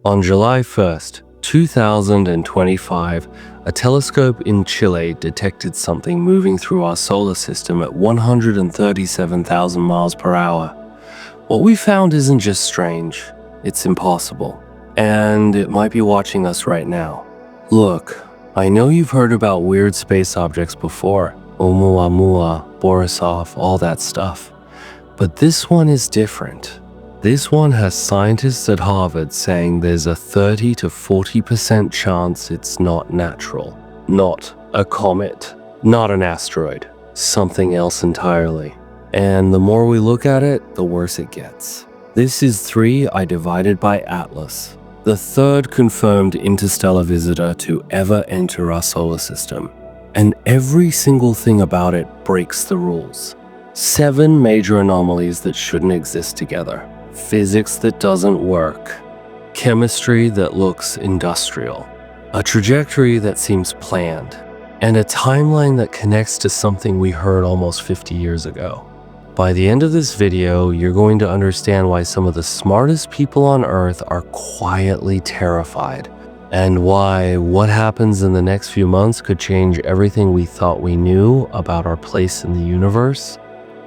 On July 1st, 2025, a telescope in Chile detected something moving through our solar system at 137,000 miles per hour. What we found isn't just strange, it's impossible. And it might be watching us right now. Look, I know you've heard about weird space objects before. Oumuamua, Borisov, all that stuff. But this one is different. This one has scientists at Harvard saying there's a 30 to 40% chance it's not natural. Not a comet, not an asteroid, something else entirely. And the more we look at it, the worse it gets. This is 3I divided by Atlas, the third confirmed interstellar visitor to ever enter our solar system. And every single thing about it breaks the rules. 7 major anomalies that shouldn't exist together. Physics that doesn't work. Chemistry that looks industrial. A trajectory that seems planned. And a timeline that connects to something we heard almost 50 years ago. By the end of this video, you're going to understand why some of the smartest people on Earth are quietly terrified, and why what happens in the next few months could change everything we thought we knew about our place in the universe.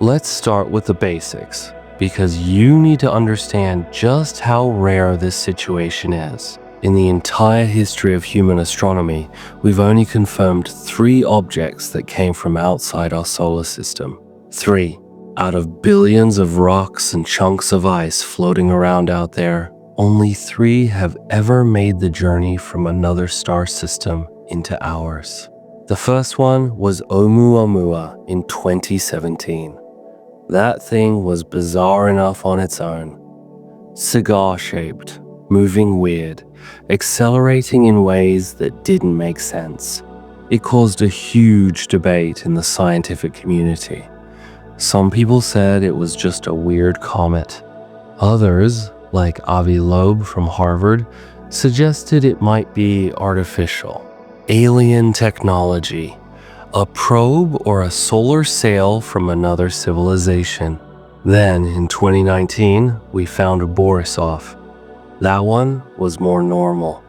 Let's start with the basics, because you need to understand just how rare this situation is. In the entire history of human astronomy, we've only confirmed 3 objects that came from outside our solar system. 3. Out of billions of rocks and chunks of ice floating around out there, only 3 have ever made the journey from another star system into ours. The first one was Oumuamua in 2017. That thing was bizarre enough on its own. Cigar-shaped, moving weird, accelerating in ways that didn't make sense. It caused a huge debate in the scientific community. Some people said it was just a weird comet. Others, like Avi Loeb from Harvard, suggested it might be artificial. Alien technology. A probe or a solar sail from another civilization. Then, in 2019, we found a Borisov. That one was more normal.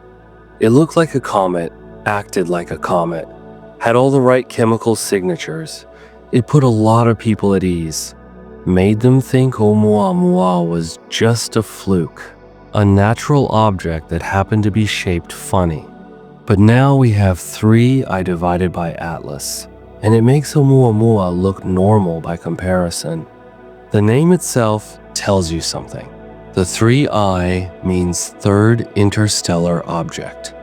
It looked like a comet, acted like a comet, had all the right chemical signatures. It put a lot of people at ease, made them think Oumuamua was just a fluke, a natural object that happened to be shaped funny. But now we have 3I divided by Atlas, and it makes Oumuamua look normal by comparison. The name itself tells you something. The 3I means third interstellar object.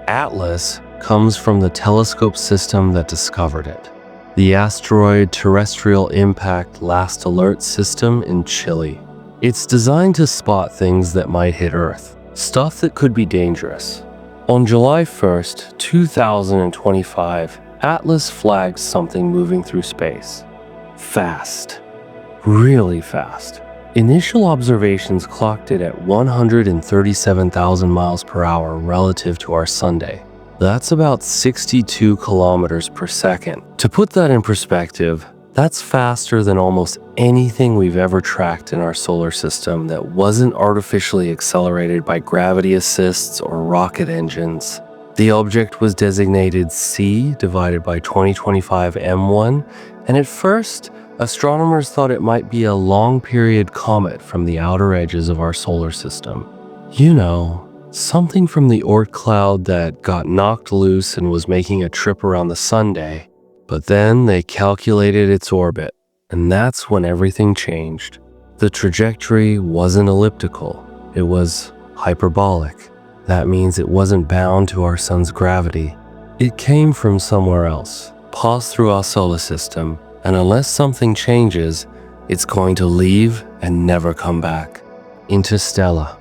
Atlas comes from the telescope system that discovered it. The Asteroid Terrestrial Impact Last Alert System in Chile. It's designed to spot things that might hit Earth, stuff that could be dangerous. On July 1st, 2025, Atlas flagged something moving through space. Fast. Really fast. Initial observations clocked it at 137,000 miles per hour relative to our Sunday. That's about 62 kilometers per second. To put that in perspective, that's faster than almost anything we've ever tracked in our solar system that wasn't artificially accelerated by gravity assists or rocket engines. The object was designated C divided by 2025 M1, and at first, astronomers thought it might be a long-period comet from the outer edges of our solar system. You know, something from the Oort cloud that got knocked loose and was making a trip around the Sunday. But then they calculated its orbit, and that's when everything changed. The trajectory wasn't elliptical, it was hyperbolic. That means it wasn't bound to our sun's gravity. It came from somewhere else, passed through our solar system, and unless something changes, it's going to leave and never come back. Interstellar.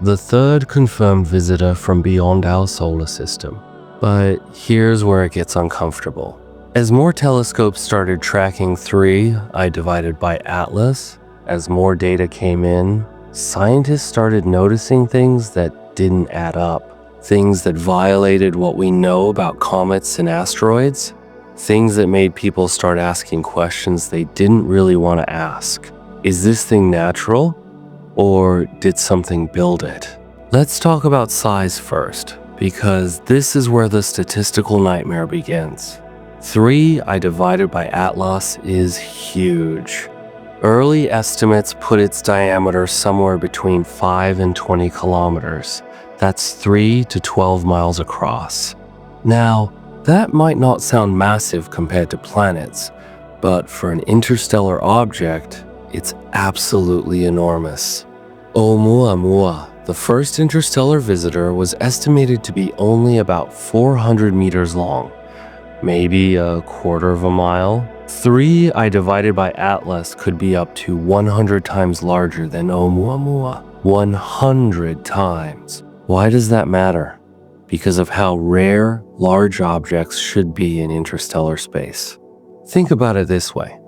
The third confirmed visitor from beyond our solar system. But here's where it gets uncomfortable. As more telescopes started tracking 3I divided by Atlas, as more data came in, scientists started noticing things that didn't add up. Things that violated what we know about comets and asteroids. Things that made people start asking questions they didn't really want to ask. Is this thing natural? Or did something build it? Let's talk about size first, because this is where the statistical nightmare begins. 3I divided by Atlas is huge. Early estimates put its diameter somewhere between 5 and 20 kilometers. That's 3 to 12 miles across. Now, that might not sound massive compared to planets, but for an interstellar object, it's absolutely enormous. Oumuamua, the first interstellar visitor, was estimated to be only about 400 meters long, maybe a quarter of a mile. 3I divided by Atlas could be up to 100 times larger than Oumuamua. 100 times. Why does that matter? Because of how rare large objects should be in interstellar space. Think about it this way.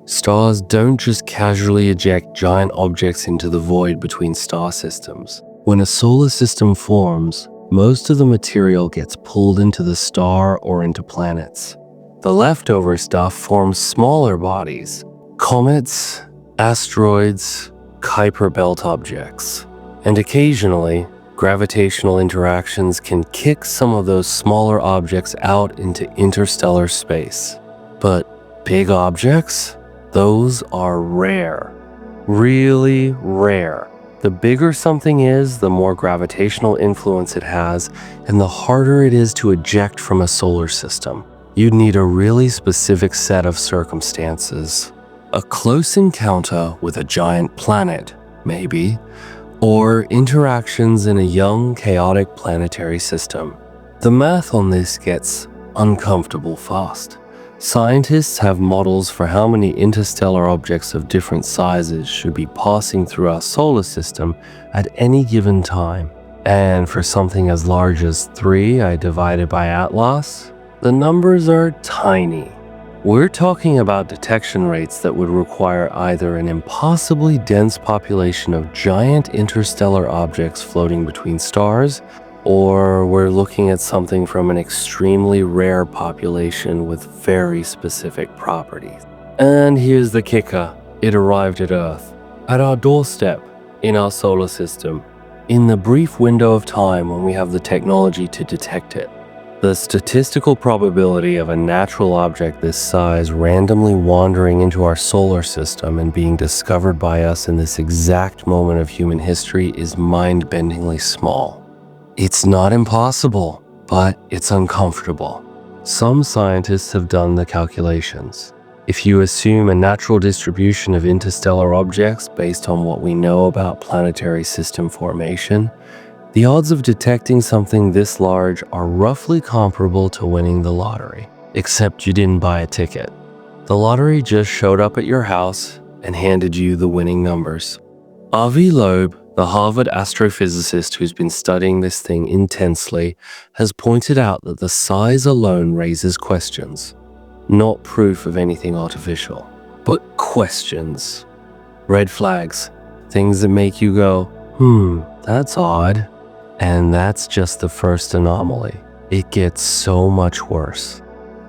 Stars don't just casually eject giant objects into the void between star systems. When a solar system forms, most of the material gets pulled into the star or into planets. The leftover stuff forms smaller bodies, comets, asteroids, Kuiper belt objects. And occasionally, gravitational interactions can kick some of those smaller objects out into interstellar space. But big objects? Those are rare. Really rare. The bigger something is, the more gravitational influence it has, and the harder it is to eject from a solar system. You'd need a really specific set of circumstances. A close encounter with a giant planet, maybe, or interactions in a young, chaotic planetary system. The math on this gets uncomfortable fast. Scientists have models for how many interstellar objects of different sizes should be passing through our solar system at any given time. And for something as large as 3I divided by Atlas, the numbers are tiny. We're talking about detection rates that would require either an impossibly dense population of giant interstellar objects floating between stars, or we're looking at something from an extremely rare population with very specific properties. And here's the kicker. It arrived at Earth, at our doorstep, in our solar system, in the brief window of time when we have the technology to detect it. The statistical probability of a natural object this size randomly wandering into our solar system and being discovered by us in this exact moment of human history is mind-bendingly small. It's not impossible, but it's uncomfortable. Some scientists have done the calculations. If you assume a natural distribution of interstellar objects based on what we know about planetary system formation, the odds of detecting something this large are roughly comparable to winning the lottery, except you didn't buy a ticket. The lottery just showed up at your house and handed you the winning numbers. Avi Loeb, the Harvard astrophysicist who's been studying this thing intensely, has pointed out that the size alone raises questions. Not proof of anything artificial, but questions. Red flags. Things that make you go, that's odd. And that's just the first anomaly. It gets so much worse.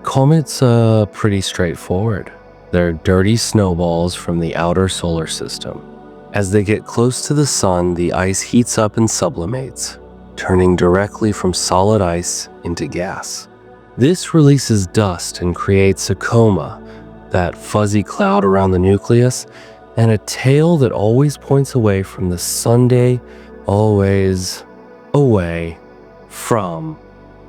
Comets are pretty straightforward. They're dirty snowballs from the outer solar system. As they get close to the sun, the ice heats up and sublimates, turning directly from solid ice into gas. This releases dust and creates a coma, that fuzzy cloud around the nucleus, and a tail that always points away from the Sunday, always away from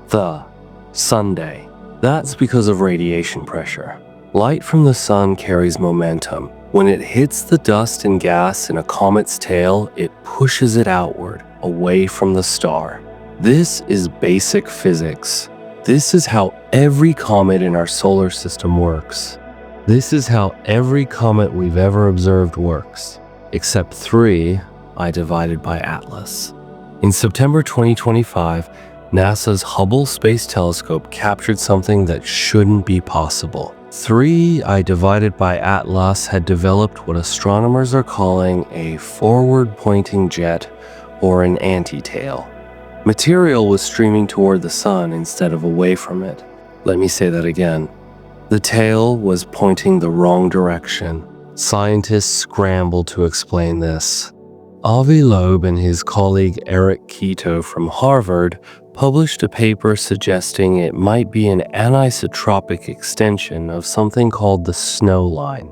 the Sunday. That's because of radiation pressure. Light from the sun carries momentum. When it hits the dust and gas in a comet's tail, it pushes it outward, away from the star. This is basic physics. This is how every comet in our solar system works. This is how every comet we've ever observed works, except 3I divided by Atlas. In September 2025, NASA's Hubble Space Telescope captured something that shouldn't be possible. 3I divided by Atlas had developed what astronomers are calling a forward-pointing jet, or an anti-tail. Material was streaming toward the sun instead of away from it. Let me say that again. The tail was pointing the wrong direction. Scientists scrambled to explain this. Avi Loeb and his colleague Eric Keto from Harvard published a paper suggesting it might be an anisotropic extension of something called the snow line.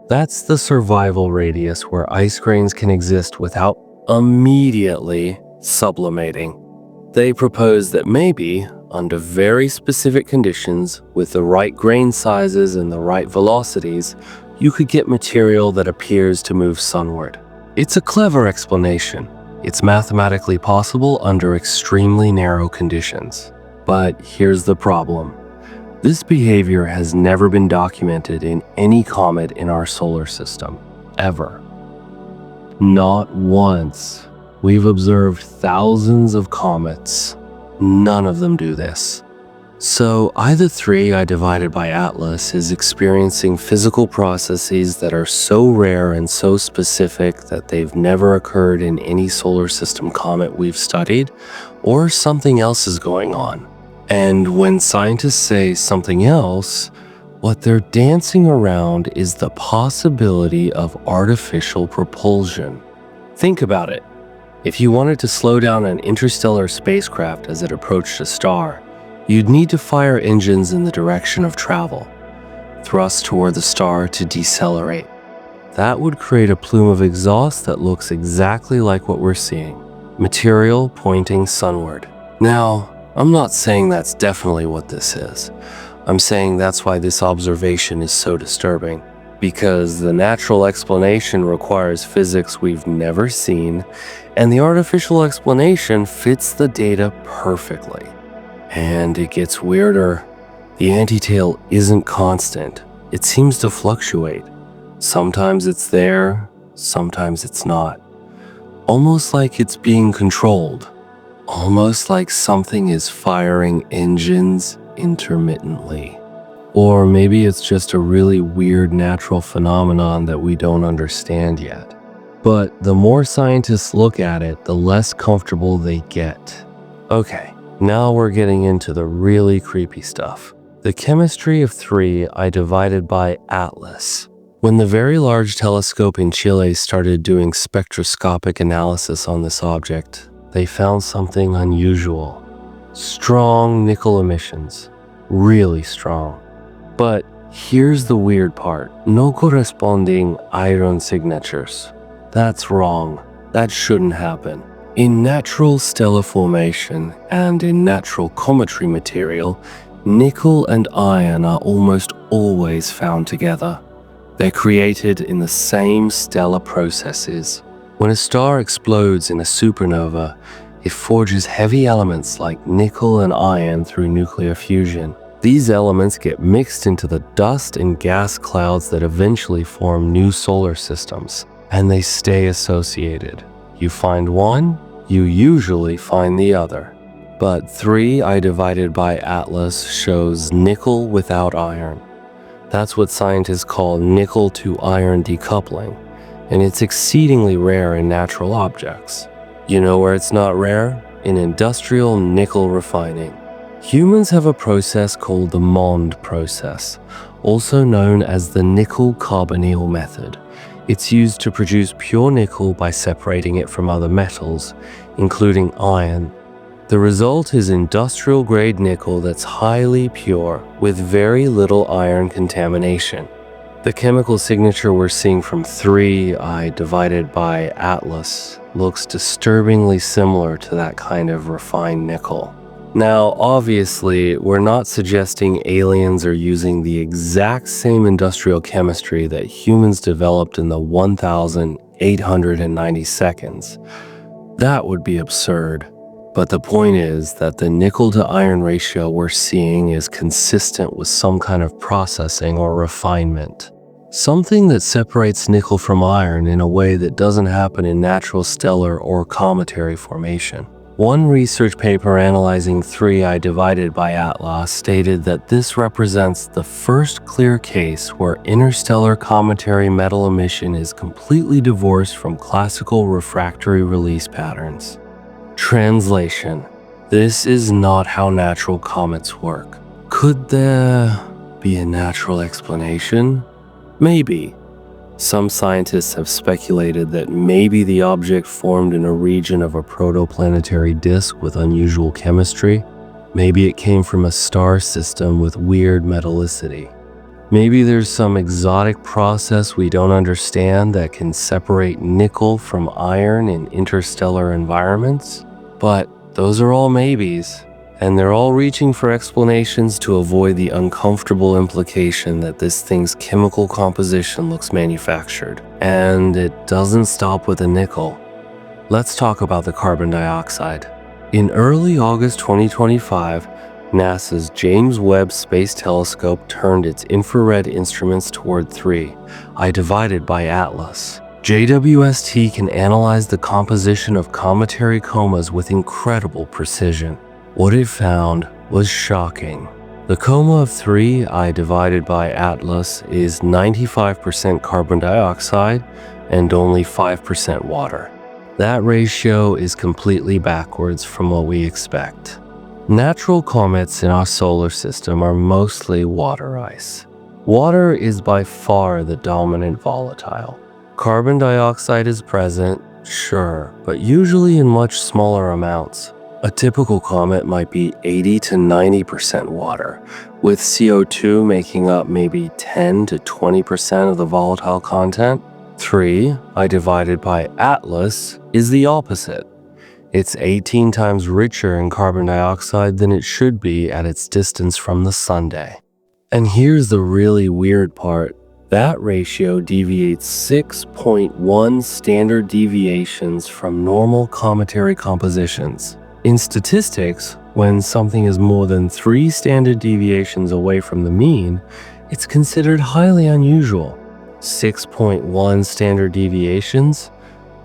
That's the survival radius where ice grains can exist without immediately sublimating. They propose that maybe, under very specific conditions, with the right grain sizes and the right velocities, you could get material that appears to move sunward. It's a clever explanation. It's mathematically possible under extremely narrow conditions. But here's the problem. This behavior has never been documented in any comet in our solar system, ever. Not once. We've observed thousands of comets. None of them do this. So either 3I divided by Atlas is experiencing physical processes that are so rare and so specific that they've never occurred in any solar system comet we've studied, or something else is going on. And when scientists say something else, what they're dancing around is the possibility of artificial propulsion. Think about it. If you wanted to slow down an interstellar spacecraft as it approached a star, you'd need to fire engines in the direction of travel, thrust toward the star to decelerate. That would create a plume of exhaust that looks exactly like what we're seeing, material pointing sunward. Now, I'm not saying that's definitely what this is. I'm saying that's why this observation is so disturbing, because the natural explanation requires physics we've never seen, and the artificial explanation fits the data perfectly. And it gets weirder. The antitail isn't constant. It seems to fluctuate. Sometimes it's there, sometimes it's not. Almost like it's being controlled. Almost like something is firing engines intermittently. Or maybe it's just a really weird natural phenomenon that we don't understand yet. But the more scientists look at it, the less comfortable they get. Okay. Now we're getting into the really creepy stuff. The chemistry of 3I divided by Atlas. When the Very Large Telescope in Chile started doing spectroscopic analysis on this object, they found something unusual. Strong nickel emissions. Really strong. But here's the weird part. No corresponding iron signatures. That's wrong. That shouldn't happen. In natural stellar formation and in natural cometary material, nickel and iron are almost always found together. They're created in the same stellar processes. When a star explodes in a supernova, it forges heavy elements like nickel and iron through nuclear fusion. These elements get mixed into the dust and gas clouds that eventually form new solar systems, and they stay associated. You find one, you usually find the other. But 3I divided by Atlas shows nickel without iron. That's what scientists call nickel to iron decoupling, and it's exceedingly rare in natural objects. You know where it's not rare? In industrial nickel refining. Humans have a process called the Mond process, also known as the nickel carbonyl method. It's used to produce pure nickel by separating it from other metals, including iron. The result is industrial-grade nickel that's highly pure, with very little iron contamination. The chemical signature we're seeing from 3I divided by Atlas looks disturbingly similar to that kind of refined nickel. Now, obviously, we're not suggesting aliens are using the exact same industrial chemistry that humans developed in the 1,890 seconds. That would be absurd. But the point is that the nickel to iron ratio we're seeing is consistent with some kind of processing or refinement. Something that separates nickel from iron in a way that doesn't happen in natural stellar or cometary formation. One research paper analyzing 3I divided by Atlas stated that this represents the first clear case where interstellar cometary metal emission is completely divorced from classical refractory release patterns. Translation: this is not how natural comets work. Could there be a natural explanation? Maybe. Some scientists have speculated that maybe the object formed in a region of a protoplanetary disk with unusual chemistry. Maybe it came from a star system with weird metallicity. Maybe there's some exotic process we don't understand that can separate nickel from iron in interstellar environments. But those are all maybes, and they're all reaching for explanations to avoid the uncomfortable implication that this thing's chemical composition looks manufactured. And it doesn't stop with a nickel. Let's talk about the carbon dioxide. In early August 2025, NASA's James Webb Space Telescope turned its infrared instruments toward 3I divided by Atlas. JWST can analyze the composition of cometary comas with incredible precision. What it found was shocking. The coma of 3I divided by Atlas is 95% carbon dioxide and only 5% water. That ratio is completely backwards from what we expect. Natural comets in our solar system are mostly water ice. Water is by far the dominant volatile. Carbon dioxide is present, sure, but usually in much smaller amounts. A typical comet might be 80 to 90% water, with CO2 making up maybe 10 to 20% of the volatile content. 3I divided by Atlas is the opposite. It's 18 times richer in carbon dioxide than it should be at its distance from the Sunday. And here's the really weird part. That ratio deviates 6.1 standard deviations from normal cometary compositions. In statistics, when something is more than 3 standard deviations away from the mean, it's considered highly unusual. 6.1 standard deviations?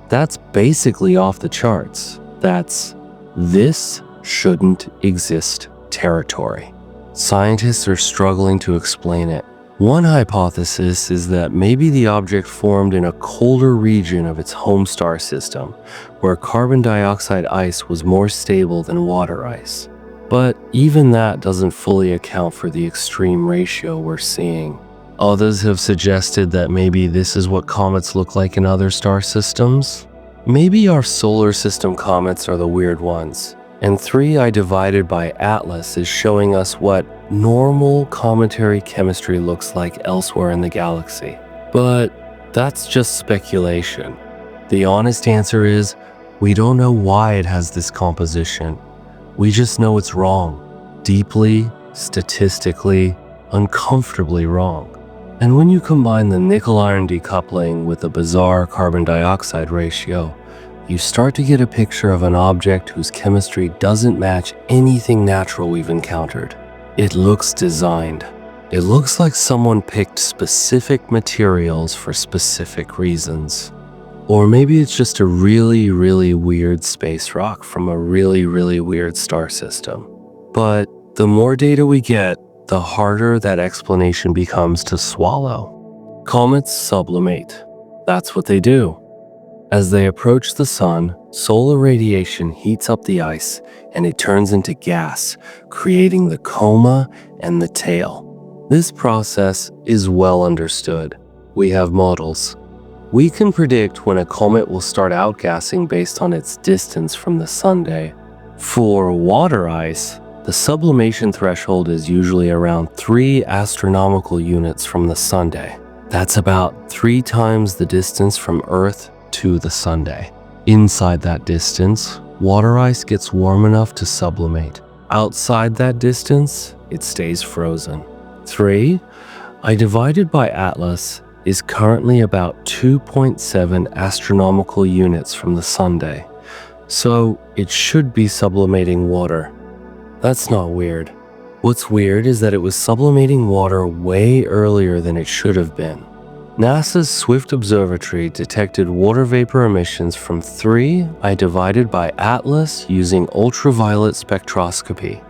That's basically off the charts. That's this shouldn't exist territory. Scientists are struggling to explain it. One hypothesis is that maybe the object formed in a colder region of its home star system, where carbon dioxide ice was more stable than water ice. But even that doesn't fully account for the extreme ratio we're seeing. Others have suggested that maybe this is what comets look like in other star systems. Maybe our solar system comets are the weird ones, and 3I divided by Atlas is showing us what normal cometary chemistry looks like elsewhere in the galaxy. But that's just speculation. The honest answer is, we don't know why it has this composition. We just know it's wrong. Deeply, statistically, uncomfortably wrong. And when you combine the nickel-iron decoupling with the bizarre carbon dioxide ratio, you start to get a picture of an object whose chemistry doesn't match anything natural we've encountered. It looks designed. It looks like someone picked specific materials for specific reasons. Or maybe it's just a really, really weird space rock from a really, really weird star system. But the more data we get, the harder that explanation becomes to swallow. Comets sublimate. That's what they do. As they approach the sun, solar radiation heats up the ice and it turns into gas, creating the coma and the tail. This process is well understood. We have models. We can predict when a comet will start outgassing based on its distance from the Sunday. For water ice, the sublimation threshold is usually around 3 astronomical units from the Sunday. That's about 3 times the distance from Earth to the Sunday. Inside that distance, water ice gets warm enough to sublimate. Outside that distance, it stays frozen. 3I divided by Atlas is currently about 2.7 astronomical units from the Sunday, so it should be sublimating water. That's not weird. What's weird is that it was sublimating water way earlier than it should have been. NASA's Swift Observatory detected water vapor emissions from 3I divided by Atlas using ultraviolet spectroscopy.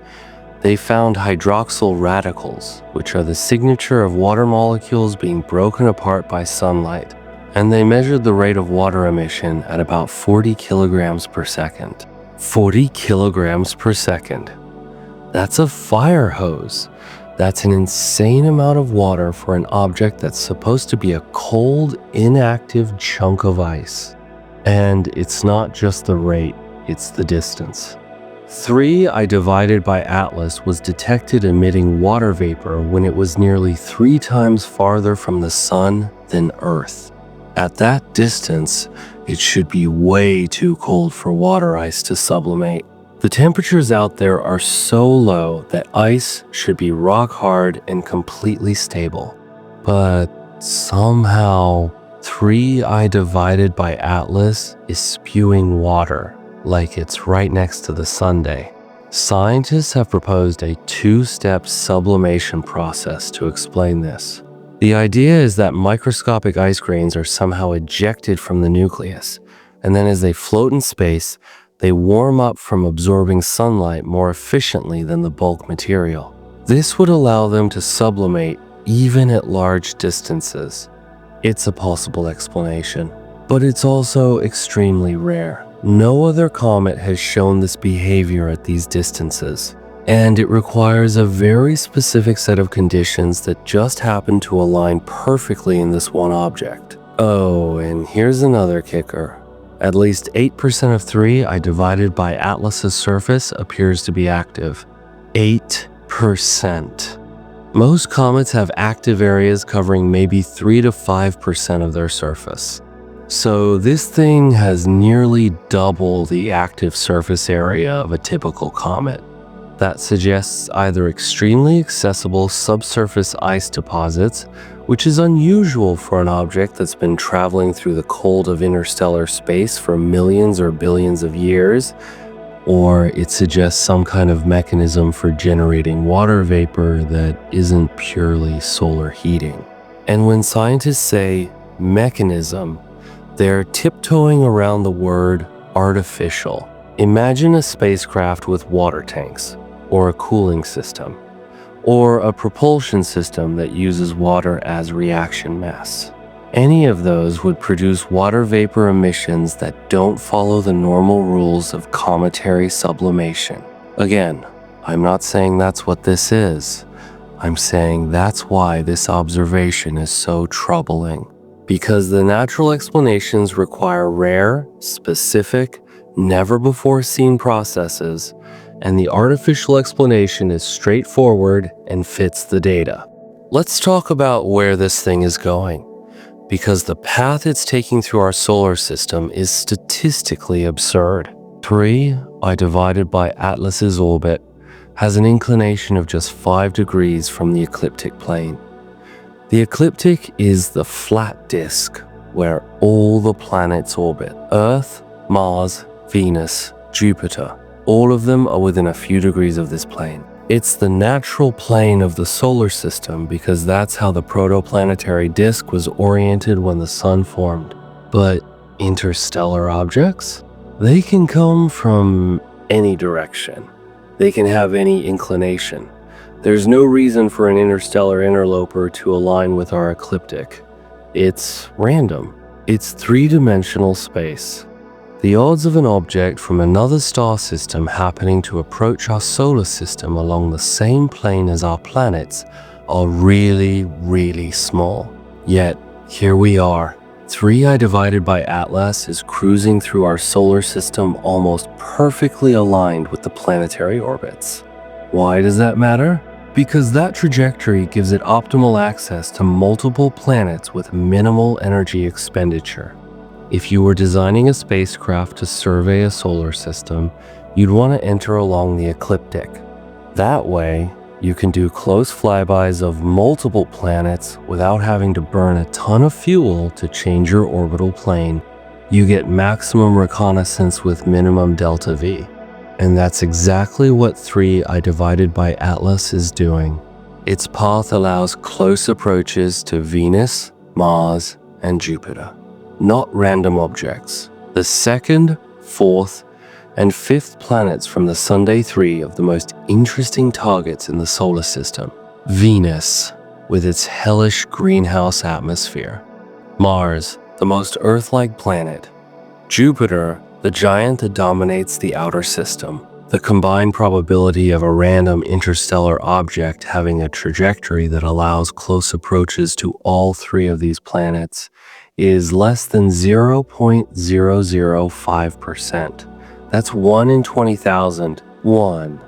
They found hydroxyl radicals, which are the signature of water molecules being broken apart by sunlight, and they measured the rate of water emission at about 40 kilograms per second. 40 kilograms per second. That's a fire hose. That's an insane amount of water for an object that's supposed to be a cold, inactive chunk of ice. And it's not just the rate, it's the distance. 3I divided by Atlas was detected emitting water vapor when it was nearly 3 times farther from the sun than Earth. At that distance, it should be way too cold for water ice to sublimate. The temperatures out there are so low that ice should be rock hard and completely stable. But somehow, 3I divided by Atlas is spewing water, like it's right next to the sundae. Scientists have proposed a 2-step sublimation process to explain this. The idea is that microscopic ice grains are somehow ejected from the nucleus, and then as they float in space, they warm up from absorbing sunlight more efficiently than the bulk material. This would allow them to sublimate even at large distances. It's a possible explanation, but it's also extremely rare. No other comet has shown this behavior at these distances, and it requires a very specific set of conditions that just happen to align perfectly in this one object. Oh, and here's another kicker. At least 8% of 3I divided by Atlas's surface appears to be active. 8%. Most comets have active areas covering maybe 3 to 5% of their surface. So this thing has nearly double the active surface area of a typical comet. That suggests either extremely accessible subsurface ice deposits, which is unusual for an object that's been traveling through the cold of interstellar space for millions or billions of years, or it suggests some kind of mechanism for generating water vapor that isn't purely solar heating. And when scientists say mechanism, they're tiptoeing around the word artificial. Imagine a spacecraft with water tanks, or a cooling system, or a propulsion system that uses water as reaction mass. Any of those would produce water vapor emissions that don't follow the normal rules of cometary sublimation. Again, I'm not saying that's what this is. I'm saying that's why this observation is so troubling. Because the natural explanations require rare, specific, never-before-seen processes, and the artificial explanation is straightforward and fits the data. Let's talk about where this thing is going, because the path it's taking through our solar system is statistically absurd. 3I divided by Atlas's orbit has an inclination of just 5 degrees from the ecliptic plane. The ecliptic is the flat disk where all the planets orbit. Earth, Mars, Venus, Jupiter, all of them are within a few degrees of this plane. It's the natural plane of the solar system because that's how the protoplanetary disk was oriented when the sun formed. But interstellar objects? They can come from any direction. They can have any inclination. There's no reason for an interstellar interloper to align with our ecliptic. It's random. It's 3-dimensional space. The odds of an object from another star system happening to approach our solar system along the same plane as our planets are really, really small. Yet, here we are. 3I divided by Atlas is cruising through our solar system almost perfectly aligned with the planetary orbits. Why does that matter? Because that trajectory gives it optimal access to multiple planets with minimal energy expenditure. If you were designing a spacecraft to survey a solar system, you'd want to enter along the ecliptic. That way, you can do close flybys of multiple planets without having to burn a ton of fuel to change your orbital plane. You get maximum reconnaissance with minimum delta V. And that's exactly what 3I divided by Atlas is doing. Its path allows close approaches to Venus, Mars, and Jupiter. Not random objects. The 2nd, 4th, and 5th planets from the Sunday 3 of the most interesting targets in the solar system. Venus, with its hellish greenhouse atmosphere. Mars, the most Earth-like planet. Jupiter, the giant that dominates the outer system. The combined probability of a random interstellar object having a trajectory that allows close approaches to all three of these planets is less than 0.005%. That's 1 in 20,000. 1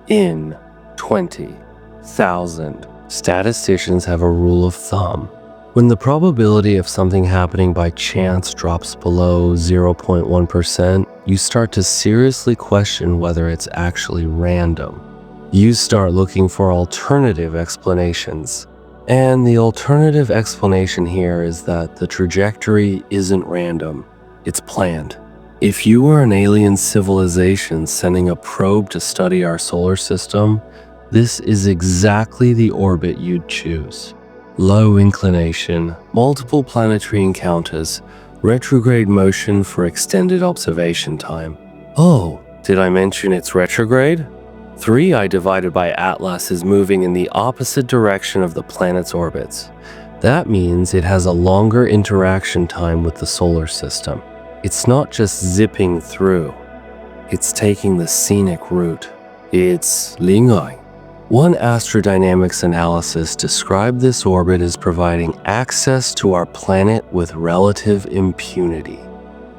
in 20,000. Statisticians have a rule of thumb. When the probability of something happening by chance drops below 0.1%, you start to seriously question whether it's actually random. You start looking for alternative explanations. And the alternative explanation here is that the trajectory isn't random, it's planned. If you were an alien civilization sending a probe to study our solar system, this is exactly the orbit you'd choose. Low inclination, multiple planetary encounters, retrograde motion for extended observation time. Oh, did I mention it's retrograde? 3i divided by Atlas is moving in the opposite direction of the planet's orbits. That means it has a longer interaction time with the solar system. It's not just zipping through, it's taking the scenic route. It's lingering. One astrodynamics analysis described this orbit as providing access to our planet with relative impunity.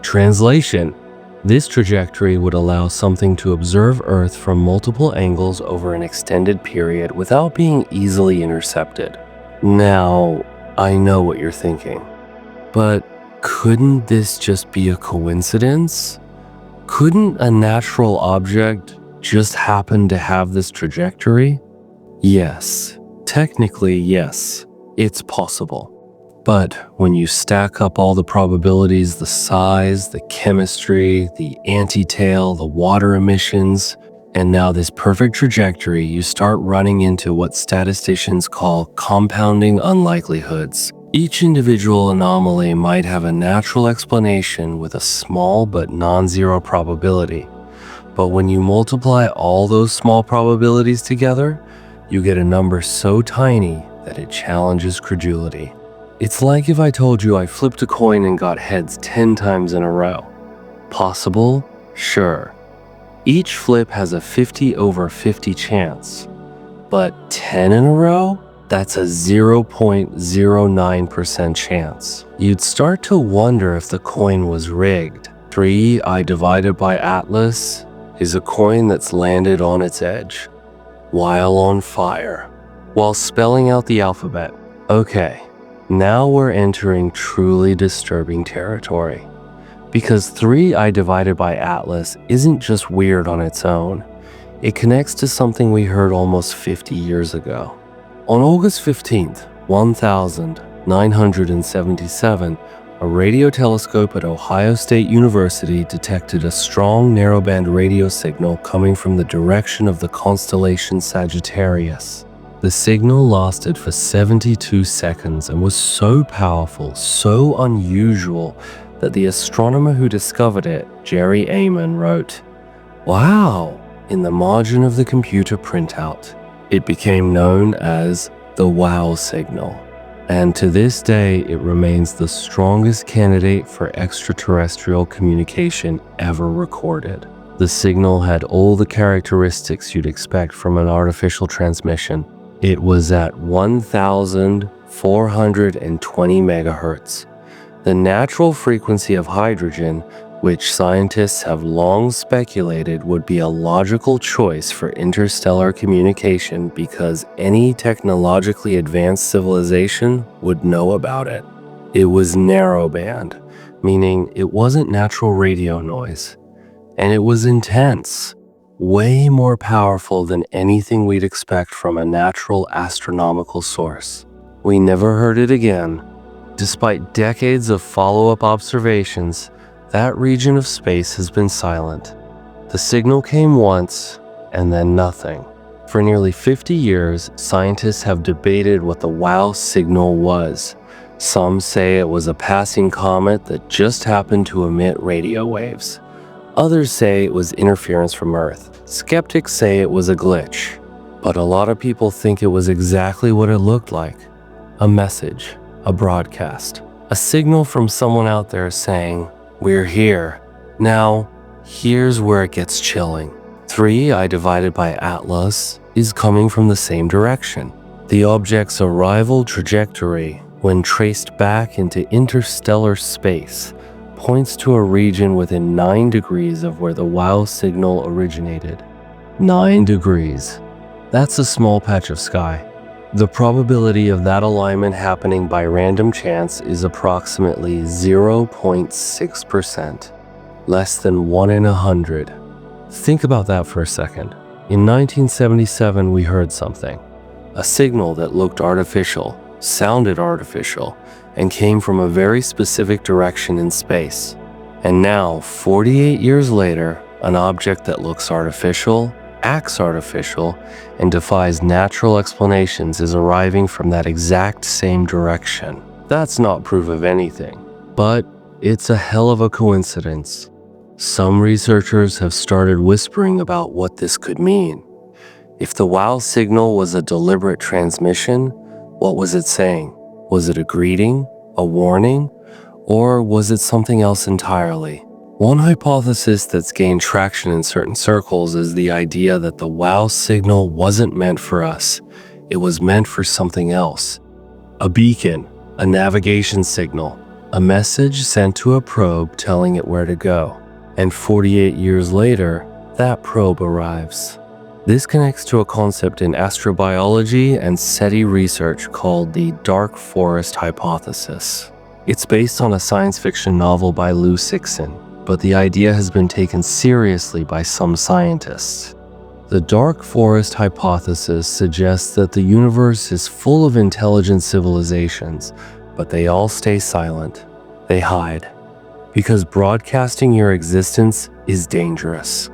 Translation: this trajectory would allow something to observe Earth from multiple angles over an extended period without being easily intercepted. Now, I know what you're thinking, but couldn't this just be a coincidence? Couldn't a natural object just happen to have this trajectory? Yes, technically yes, it's possible. But when you stack up all the probabilities, the size, the chemistry, the anti-tail, the water emissions, and now this perfect trajectory, you start running into what statisticians call compounding unlikelihoods. Each individual anomaly might have a natural explanation with a small but non-zero probability. But when you multiply all those small probabilities together, you get a number so tiny that it challenges credulity. It's like if I told you I flipped a coin and got heads 10 times in a row. Possible? Sure. Each flip has a 50/50 chance. But 10 in a row? That's a 0.09% chance. You'd start to wonder if the coin was rigged. 3i divided by Atlas is a coin that's landed on its edge, while on fire, while spelling out the alphabet. Okay, now we're entering truly disturbing territory. Because 3i divided by Atlas isn't just weird on its own. It connects to something we heard almost 50 years ago. On August 15th, 1977, a radio telescope at Ohio State University detected a strong narrowband radio signal coming from the direction of the constellation Sagittarius. The signal lasted for 72 seconds and was so powerful, so unusual, that the astronomer who discovered it, Jerry Amon, wrote, "Wow," in the margin of the computer printout. It became known as the WOW signal. And to this day, it remains the strongest candidate for extraterrestrial communication ever recorded. The signal had all the characteristics you'd expect from an artificial transmission. It was at 1,420 megahertz, the natural frequency of hydrogen, which scientists have long speculated would be a logical choice for interstellar communication because any technologically advanced civilization would know about it. It was narrowband, meaning it wasn't natural radio noise, and it was intense, way more powerful than anything we'd expect from a natural astronomical source. We never heard it again. Despite decades of follow-up observations, that region of space has been silent. The signal came once, and then nothing. For nearly 50 years, scientists have debated what the WOW signal was. Some say it was a passing comet that just happened to emit radio waves. Others say it was interference from Earth. Skeptics say it was a glitch. But a lot of people think it was exactly what it looked like. A message, a broadcast, a signal from someone out there saying, "We're here." Now, here's where it gets chilling. 3I divided by Atlas is coming from the same direction. The object's arrival trajectory, when traced back into interstellar space, points to a region within 9 degrees of where the WOW signal originated. 9 degrees. That's a small patch of sky. The probability of that alignment happening by random chance is approximately 0.6%, less than 1 in 100. Think about that for a second. In 1977, we heard something. A signal that looked artificial, sounded artificial, and came from a very specific direction in space. And now, 48 years later, an object that looks artificial, acts artificial, and defies natural explanations is arriving from that exact same direction. That's not proof of anything, but it's a hell of a coincidence. Some researchers have started whispering about what this could mean. If the WOW signal was a deliberate transmission, what was it saying? Was it a greeting, a warning, or was it something else entirely? One hypothesis that's gained traction in certain circles is the idea that the WOW signal wasn't meant for us. It was meant for something else. A beacon, a navigation signal, a message sent to a probe telling it where to go. And 48 years later, that probe arrives. This connects to a concept in astrobiology and SETI research called the dark forest hypothesis. It's based on a science fiction novel by Lou Sixon, but the idea has been taken seriously by some scientists. The dark forest hypothesis suggests that the universe is full of intelligent civilizations, but they all stay silent. They hide. Because broadcasting your existence is dangerous.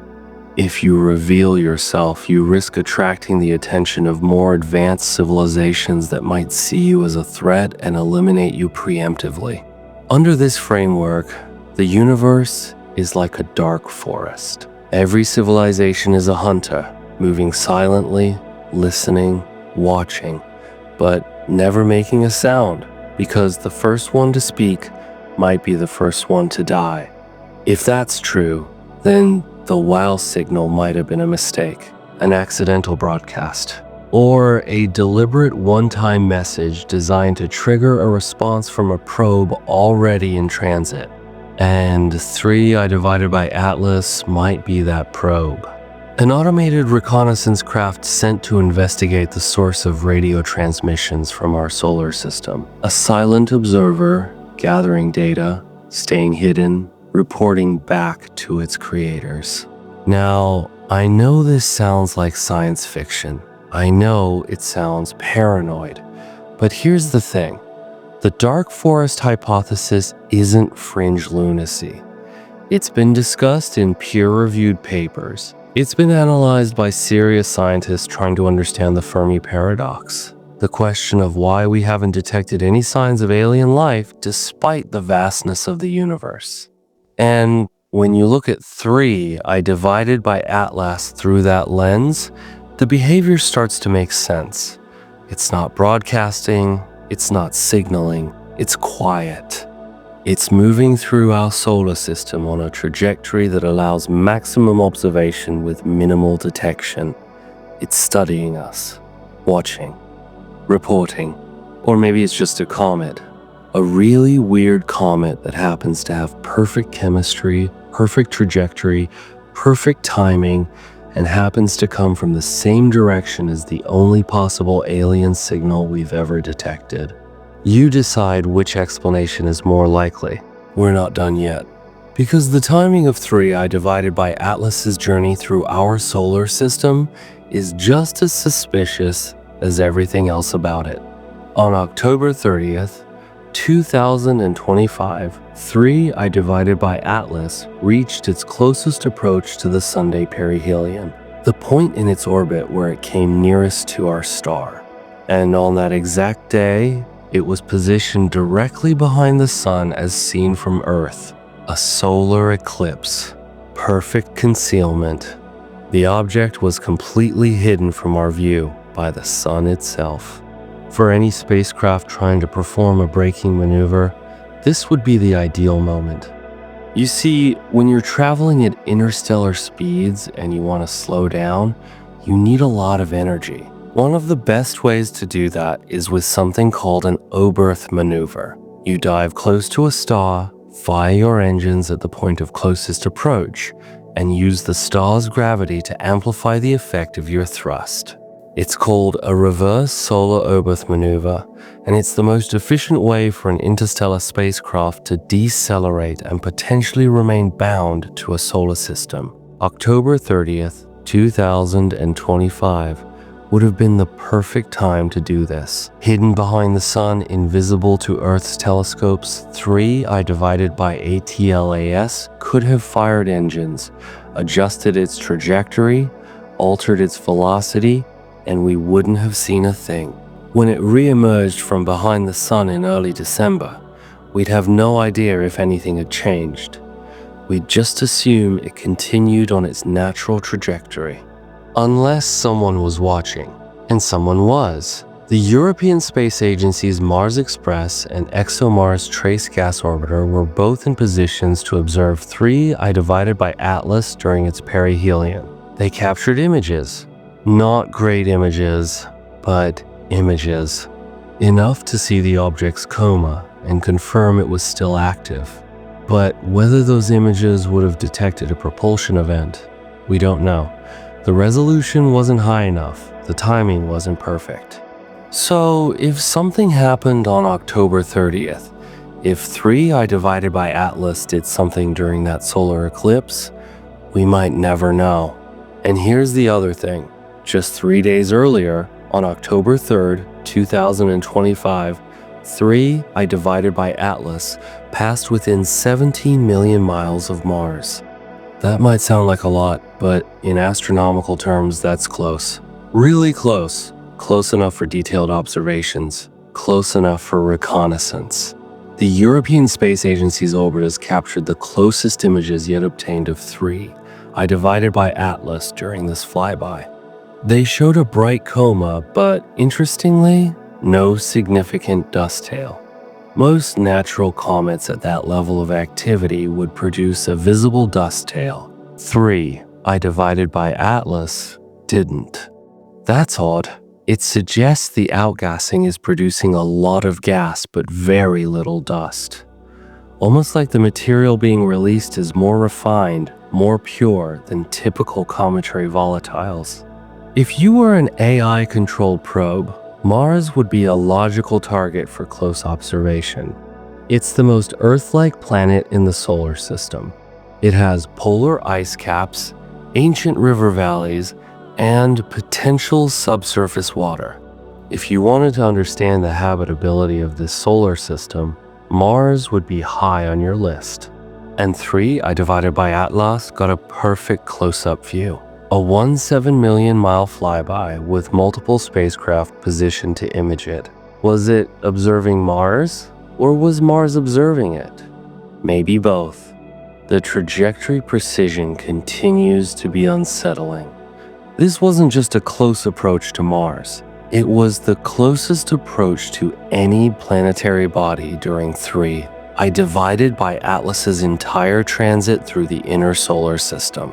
If you reveal yourself, you risk attracting the attention of more advanced civilizations that might see you as a threat and eliminate you preemptively. Under this framework, the universe is like a dark forest. Every civilization is a hunter, moving silently, listening, watching, but never making a sound, because the first one to speak might be the first one to die. If that's true, then the WOW signal might have been a mistake, an accidental broadcast, or a deliberate one-time message designed to trigger a response from a probe already in transit. And 3I divided by Atlas might be that probe. An automated reconnaissance craft sent to investigate the source of radio transmissions from our solar system. A silent observer gathering data, staying hidden, reporting back to its creators. Now, I know this sounds like science fiction. I know it sounds paranoid. But here's the thing. The dark forest hypothesis isn't fringe lunacy. It's been discussed in peer-reviewed papers. It's been analyzed by serious scientists trying to understand the Fermi paradox. The question of why we haven't detected any signs of alien life despite the vastness of the universe. And when you look at 3I divided by Atlas through that lens, the behavior starts to make sense. It's not broadcasting, it's not signaling, it's quiet. It's moving through our solar system on a trajectory that allows maximum observation with minimal detection. It's studying us, watching, reporting, or maybe it's just a comet. A really weird comet that happens to have perfect chemistry, perfect trajectory, perfect timing, and happens to come from the same direction as the only possible alien signal we've ever detected. You decide which explanation is more likely. We're not done yet. Because the timing of 3I divided by Atlas's journey through our solar system is just as suspicious as everything else about it. On October 30th, 2025, 3I divided by Atlas reached its closest approach to the Sunday perihelion, the point in its orbit where it came nearest to our star. And on that exact day, it was positioned directly behind the sun as seen from Earth. A solar eclipse. Perfect concealment. The object was completely hidden from our view by the sun itself. For any spacecraft trying to perform a braking maneuver, this would be the ideal moment. You see, when you're traveling at interstellar speeds and you want to slow down, you need a lot of energy. One of the best ways to do that is with something called an Oberth maneuver. You dive close to a star, fire your engines at the point of closest approach, and use the star's gravity to amplify the effect of your thrust. It's called a reverse solar Oberth maneuver, and it's the most efficient way for an interstellar spacecraft to decelerate and potentially remain bound to a solar system. October 30th, 2025 would have been the perfect time to do this. Hidden behind the sun, invisible to Earth's telescopes, 3I divided by ATLAS could have fired engines, adjusted its trajectory, altered its velocity, and we wouldn't have seen a thing. When it re-emerged from behind the sun in early December, we'd have no idea if anything had changed. We'd just assume it continued on its natural trajectory. Unless someone was watching, and someone was. The European Space Agency's Mars Express and ExoMars Trace Gas Orbiter were both in positions to observe 3I divided by Atlas during its perihelion. They captured images. Not great images, but images. Enough to see the object's coma and confirm it was still active. But whether those images would have detected a propulsion event, we don't know. The resolution wasn't high enough, the timing wasn't perfect. So if something happened on October 30th, if 3I divided by Atlas did something during that solar eclipse, we might never know. And here's the other thing. Just 3 days earlier, on October 3rd, 2025, 3I divided by Atlas passed within 17 million miles of Mars. That might sound like a lot, but in astronomical terms, that's close. Really close. Close enough for detailed observations. Close enough for reconnaissance. The European Space Agency's orbiters captured the closest images yet obtained of 3I divided by Atlas during this flyby. They showed a bright coma, but interestingly, no significant dust tail. Most natural comets at that level of activity would produce a visible dust tail. 3I divided by Atlas didn't. That's odd. It suggests the outgassing is producing a lot of gas but very little dust. Almost like the material being released is more refined, more pure than typical cometary volatiles. If you were an AI-controlled probe, Mars would be a logical target for close observation. It's the most Earth-like planet in the solar system. It has polar ice caps, ancient river valleys, and potential subsurface water. If you wanted to understand the habitability of this solar system, Mars would be high on your list. And 3I divided by Atlas got a perfect close-up view. A 17 million mile flyby with multiple spacecraft positioned to image it. Was it observing Mars, or was Mars observing it? Maybe both. The trajectory precision continues to be unsettling. This wasn't just a close approach to Mars. It was the closest approach to any planetary body during 3I divided by Atlas's entire transit through the inner solar system.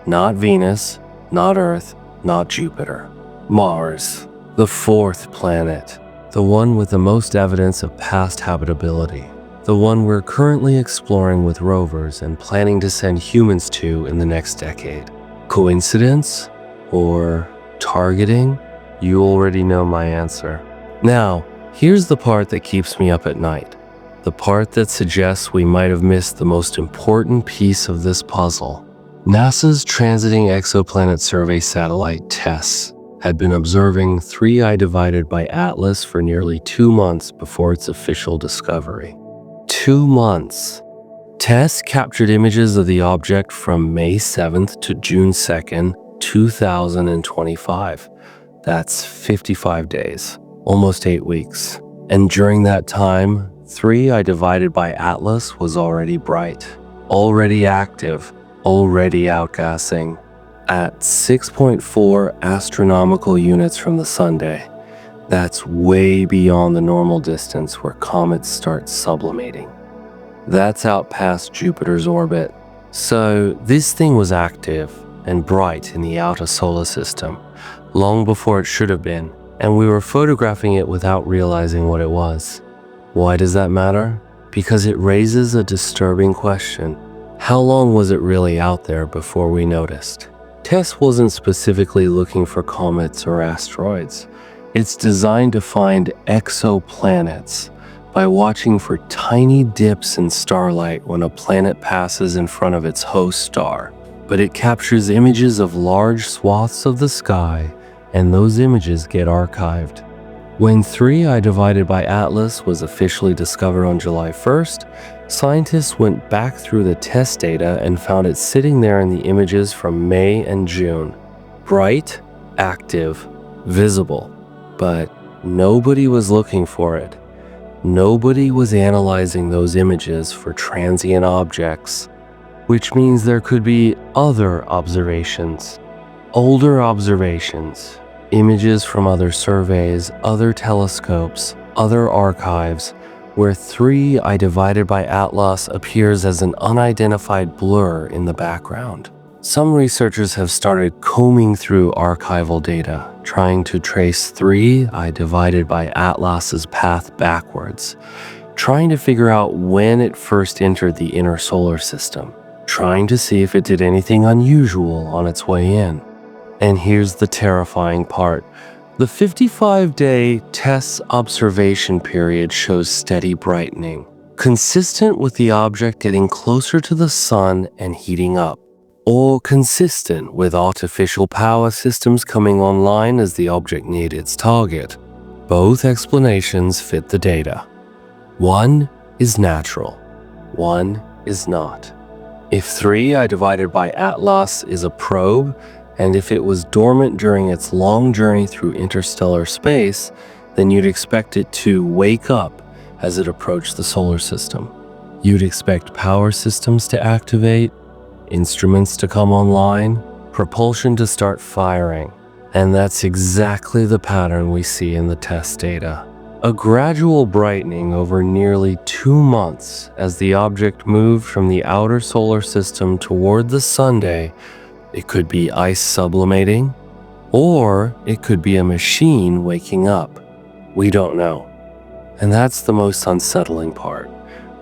Not Venus, not Earth, not Jupiter. Mars, the fourth planet, the one with the most evidence of past habitability, the one we're currently exploring with rovers and planning to send humans to in the next decade. Coincidence? Or targeting? You already know my answer. Now, here's the part that keeps me up at night. The part that suggests we might have missed the most important piece of this puzzle. NASA's Transiting Exoplanet Survey satellite TESS had been observing 3I divided by Atlas for nearly 2 months before its official discovery. 2 months. TESS captured images of the object from May 7th to June 2nd, 2025. That's 55 days, almost 8 weeks. And during that time, 3I divided by Atlas was already bright, already active, already outgassing. At 6.4 astronomical units from the Sunday, that's way beyond the normal distance where comets start sublimating. That's out past Jupiter's orbit. So this thing was active and bright in the outer solar system, long before it should have been, and we were photographing it without realizing what it was. Why does that matter? Because it raises a disturbing question. How long was it really out there before we noticed? TESS wasn't specifically looking for comets or asteroids. It's designed to find exoplanets by watching for tiny dips in starlight when a planet passes in front of its host star. But it captures images of large swaths of the sky, and those images get archived. When 3I divided by Atlas was officially discovered on July 1st, scientists went back through the TESS data and found it sitting there in the images from May and June. Bright, active, visible. But nobody was looking for it. Nobody was analyzing those images for transient objects, which means there could be other observations, older observations, images from other surveys, other telescopes, other archives, where 3I divided by Atlas appears as an unidentified blur in the background. Some researchers have started combing through archival data, trying to trace 3I divided by Atlas's path backwards, trying to figure out when it first entered the inner solar system, trying to see if it did anything unusual on its way in. And here's the terrifying part. The 55-day TESS observation period shows steady brightening, consistent with the object getting closer to the sun and heating up, or consistent with artificial power systems coming online as the object neared its target. Both explanations fit the data. One is natural, one is not. If 3I divided by Atlas is a probe, and if it was dormant during its long journey through interstellar space, then you'd expect it to wake up as it approached the solar system. You'd expect power systems to activate, instruments to come online, propulsion to start firing. And that's exactly the pattern we see in the TESS data. A gradual brightening over nearly 2 months as the object moved from the outer solar system toward the Sunday. It could be ice sublimating, or it could be a machine waking up. We don't know. And that's the most unsettling part.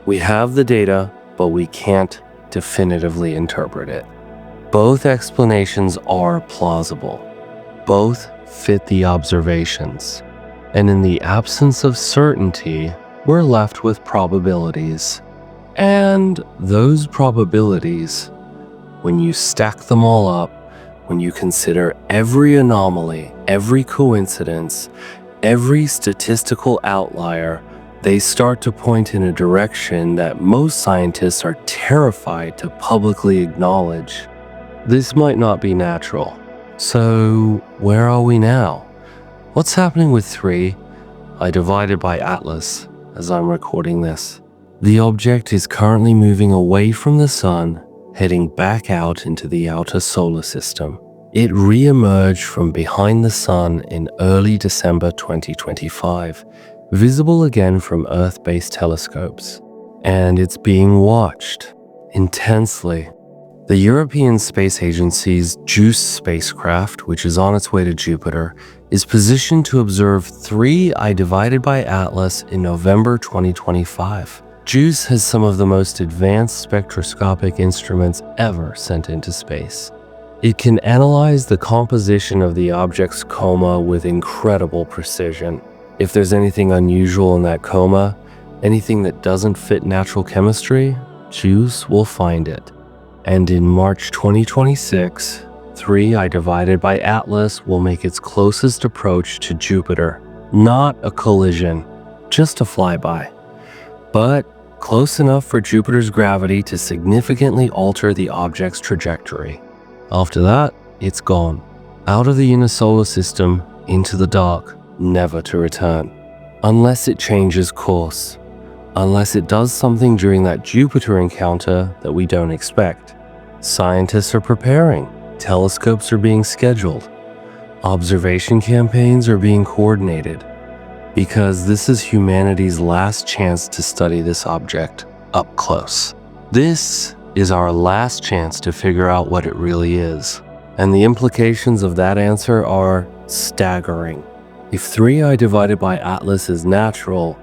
We have the data, but we can't definitively interpret it. Both explanations are plausible. Both fit the observations. And in the absence of certainty, we're left with probabilities. And those probabilities, when you stack them all up, when you consider every anomaly, every coincidence, every statistical outlier, they start to point in a direction that most scientists are terrified to publicly acknowledge. This might not be natural. So, where are we now? What's happening with 3I divided by Atlas as I'm recording this? The object is currently moving away from the sun, heading back out into the outer solar system. It re-emerged from behind the sun in early December 2025, visible again from Earth-based telescopes. And it's being watched intensely. The European Space Agency's JUICE spacecraft, which is on its way to Jupiter, is positioned to observe 3I divided by Atlas in November 2025. JUICE has some of the most advanced spectroscopic instruments ever sent into space. It can analyze the composition of the object's coma with incredible precision. If there's anything unusual in that coma, anything that doesn't fit natural chemistry, JUICE will find it. And in March 2026, 3I divided by Atlas will make its closest approach to Jupiter. Not a collision, just a flyby. But close enough for Jupiter's gravity to significantly alter the object's trajectory. After that, it's gone. Out of the inner solar system, into the dark, never to return. Unless it changes course. Unless it does something during that Jupiter encounter that we don't expect. Scientists are preparing. Telescopes are being scheduled. Observation campaigns are being coordinated. Because this is humanity's last chance to study this object. up close. This is our last chance to figure out what it really is. And the implications of that answer are staggering. If 3i divided by Atlas is natural,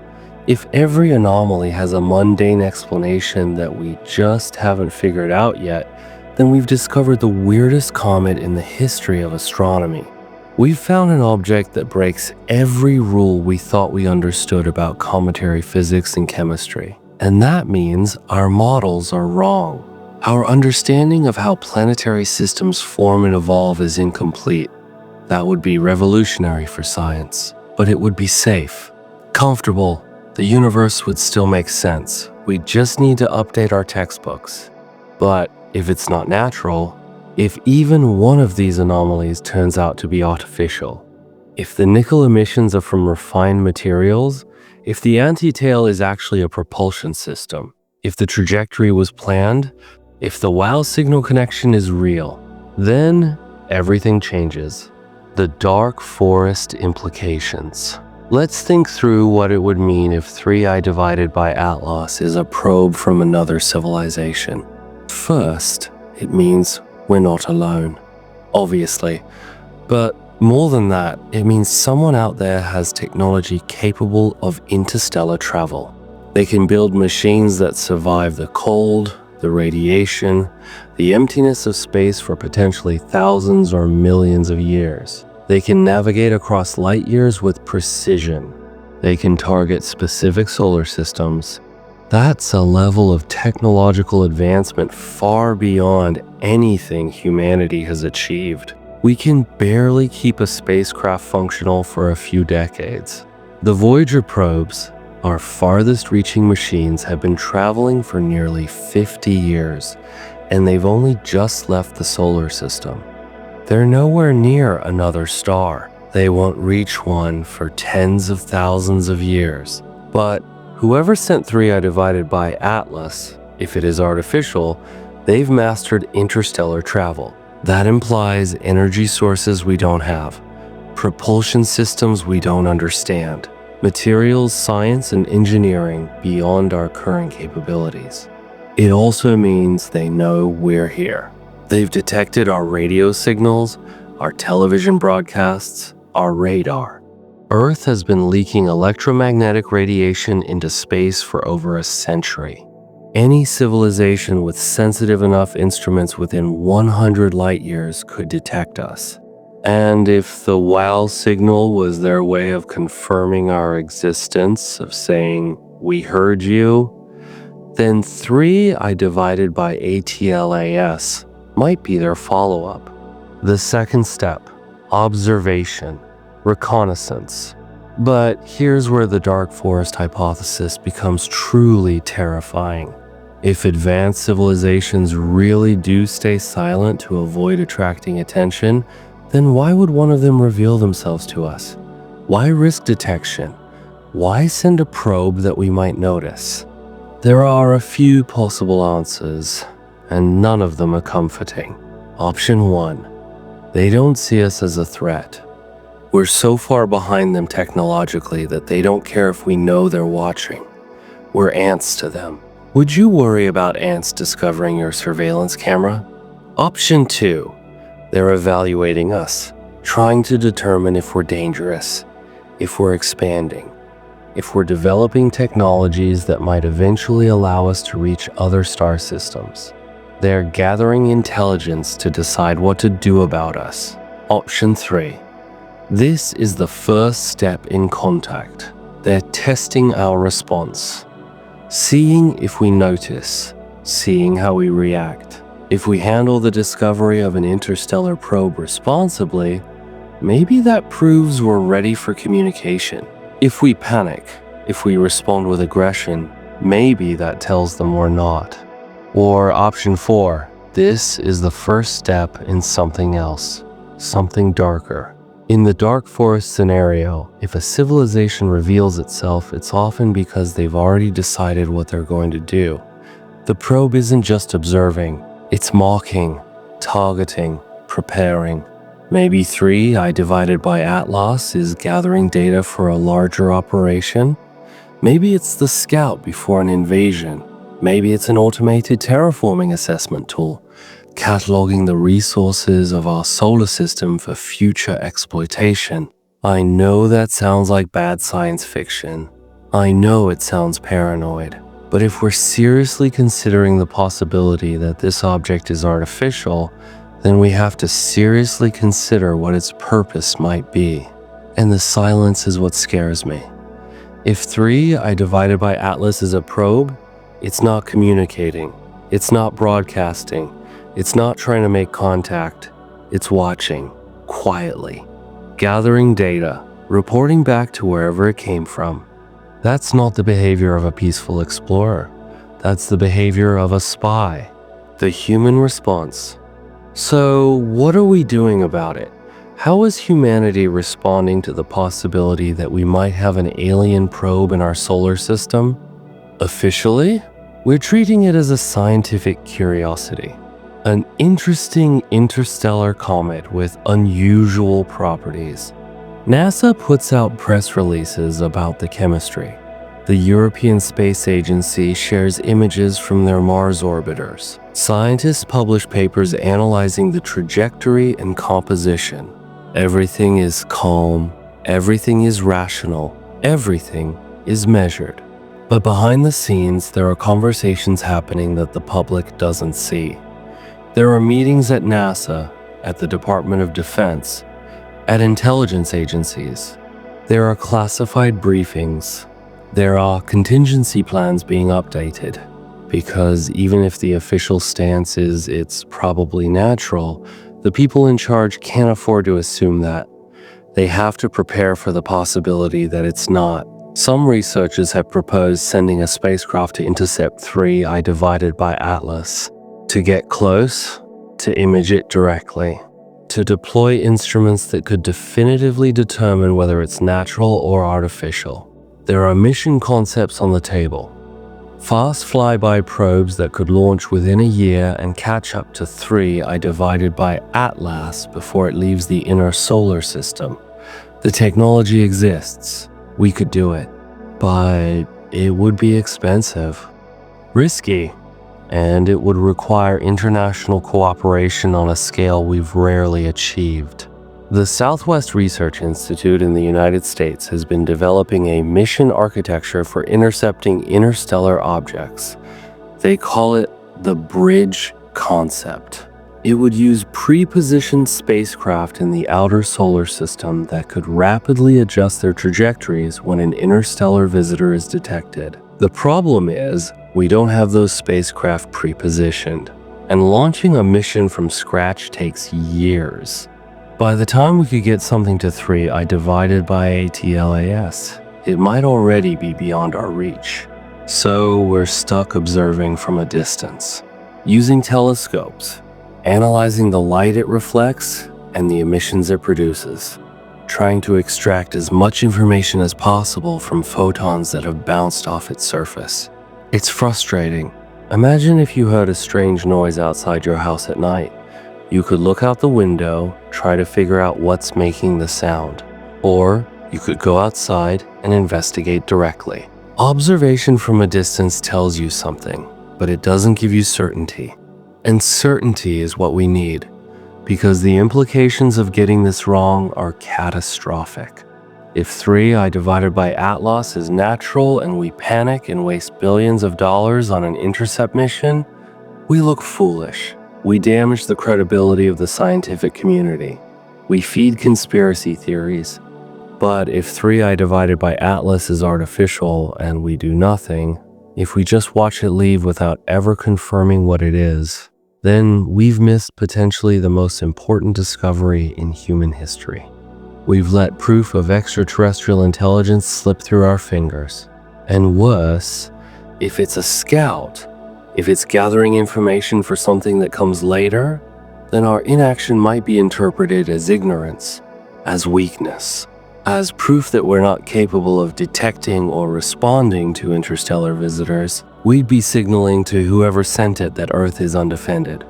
if every anomaly has a mundane explanation that we just haven't figured out yet, then we've discovered the weirdest comet in the history of astronomy. We've found an object that breaks every rule we thought we understood about cometary physics and chemistry. And that means our models are wrong. Our understanding of how planetary systems form and evolve is incomplete. That would be revolutionary for science, but it would be safe, comfortable. The universe would still make sense. We just need to update our textbooks. But if it's not natural, if even one of these anomalies turns out to be artificial, if the nickel emissions are from refined materials, if the anti-tail is actually a propulsion system, if the trajectory was planned, if the wow signal connection is real, then everything changes. The dark forest implications. Let's think through what it would mean if 3i divided by Atlas is a probe from another civilization. First, it means we're not alone, obviously. But more than that, it means someone out there has technology capable of interstellar travel. They can build machines that survive the cold, the radiation, the emptiness of space for potentially thousands or millions of years. They can navigate across light years with precision. They can target specific solar systems. That's a level of technological advancement far beyond anything humanity has achieved. We can barely keep a spacecraft functional for a few decades. The Voyager probes, our farthest reaching machines, have been traveling for nearly 50 years, and they've only just left the solar system. They're nowhere near another star. They won't reach one for tens of thousands of years. But whoever sent 3i divided by Atlas, if it is artificial, they've mastered interstellar travel. That implies energy sources we don't have, propulsion systems we don't understand, materials, science, and engineering beyond our current capabilities. It also means they know we're here. They've detected our radio signals, our television broadcasts, our radar. Earth has been leaking electromagnetic radiation into space for over a century. Any civilization with sensitive enough instruments within 100 light years could detect us. And if the wow signal was their way of confirming our existence, of saying, "We heard you," then 3i divided by ATLAS might be their follow-up. The second step, observation, reconnaissance. But here's where the dark forest hypothesis becomes truly terrifying. If advanced civilizations really do stay silent to avoid attracting attention, then why would one of them reveal themselves to us? Why risk detection? Why send a probe that we might notice? There are a few possible answers, and none of them are comforting. Option 1. They don't see us as a threat. We're so far behind them technologically that they don't care if we know they're watching. We're ants to them. Would you worry about ants discovering your surveillance camera? Option 2. They're evaluating us, trying to determine if we're dangerous, if we're expanding, if we're developing technologies that might eventually allow us to reach other star systems. They're gathering intelligence to decide what to do about us. Option 3. This is the first step in contact. They're testing our response, seeing if we notice, seeing how we react. If we handle the discovery of an interstellar probe responsibly, maybe that proves we're ready for communication. If we panic, if we respond with aggression, maybe that tells them we're not. Or option 4, this is the first step in something else, something darker. In the dark forest scenario, if a civilization reveals itself, it's often because they've already decided what they're going to do. The probe isn't just observing, it's mocking, targeting, preparing. Maybe 3i divided by Atlas is gathering data for a larger operation. Maybe it's the scout before an invasion. Maybe it's an automated terraforming assessment tool, cataloging the resources of our solar system for future exploitation. I know that sounds like bad science fiction. I know it sounds paranoid. But if we're seriously considering the possibility that this object is artificial, then we have to seriously consider what its purpose might be. And the silence is what scares me. If 3I divided by Atlas is a probe, it's not communicating, it's not broadcasting, it's not trying to make contact, it's watching, quietly, gathering data, reporting back to wherever it came from. That's not the behavior of a peaceful explorer. That's the behavior of a spy. The human response. So, what are we doing about it? How is humanity responding to the possibility that we might have an alien probe in our solar system? Officially, we're treating it as a scientific curiosity. An interesting interstellar comet with unusual properties. NASA puts out press releases about the chemistry. The European Space Agency shares images from their Mars orbiters. Scientists publish papers analyzing the trajectory and composition. Everything is calm, everything is rational, everything is measured. But behind the scenes, there are conversations happening that the public doesn't see. There are meetings at NASA, at the Department of Defense, at intelligence agencies. There are classified briefings. There are contingency plans being updated. Because even if the official stance is it's probably natural, the people in charge can't afford to assume that. They have to prepare for the possibility that it's not. Some researchers have proposed sending a spacecraft to intercept 3I divided by Atlas. To get close, to image it directly. To deploy instruments that could definitively determine whether it's natural or artificial. There are mission concepts on the table. Fast flyby probes that could launch within a year and catch up to 3I divided by Atlas before it leaves the inner solar system. The technology exists. We could do it. But it would be expensive. Risky. And it would require international cooperation on a scale we've rarely achieved. The Southwest Research Institute in the United States has been developing a mission architecture for intercepting interstellar objects. They call it the bridge concept. It would use pre-positioned spacecraft in the outer solar system that could rapidly adjust their trajectories when an interstellar visitor is detected. The problem is, we don't have those spacecraft pre-positioned, and launching a mission from scratch takes years. By the time we could get something to 3I divided by ATLAS, it might already be beyond our reach. So we're stuck observing from a distance, using telescopes, analyzing the light it reflects and the emissions it produces, trying to extract as much information as possible from photons that have bounced off its surface. It's frustrating. Imagine if you heard a strange noise outside your house at night. You could look out the window, try to figure out what's making the sound. Or you could go outside and investigate directly. Observation from a distance tells you something, but it doesn't give you certainty. And certainty is what we need, because the implications of getting this wrong are catastrophic. If 3I divided by Atlas is natural and we panic and waste billions of dollars on an intercept mission, we look foolish. We damage the credibility of the scientific community. We feed conspiracy theories. But if 3I divided by Atlas is artificial and we do nothing, if we just watch it leave without ever confirming what it is, then we've missed potentially the most important discovery in human history. We've let proof of extraterrestrial intelligence slip through our fingers. And worse, if it's a scout, if it's gathering information for something that comes later, then our inaction might be interpreted as ignorance, as weakness, as proof that we're not capable of detecting or responding to interstellar visitors. We'd be signaling to whoever sent it that Earth is undefended,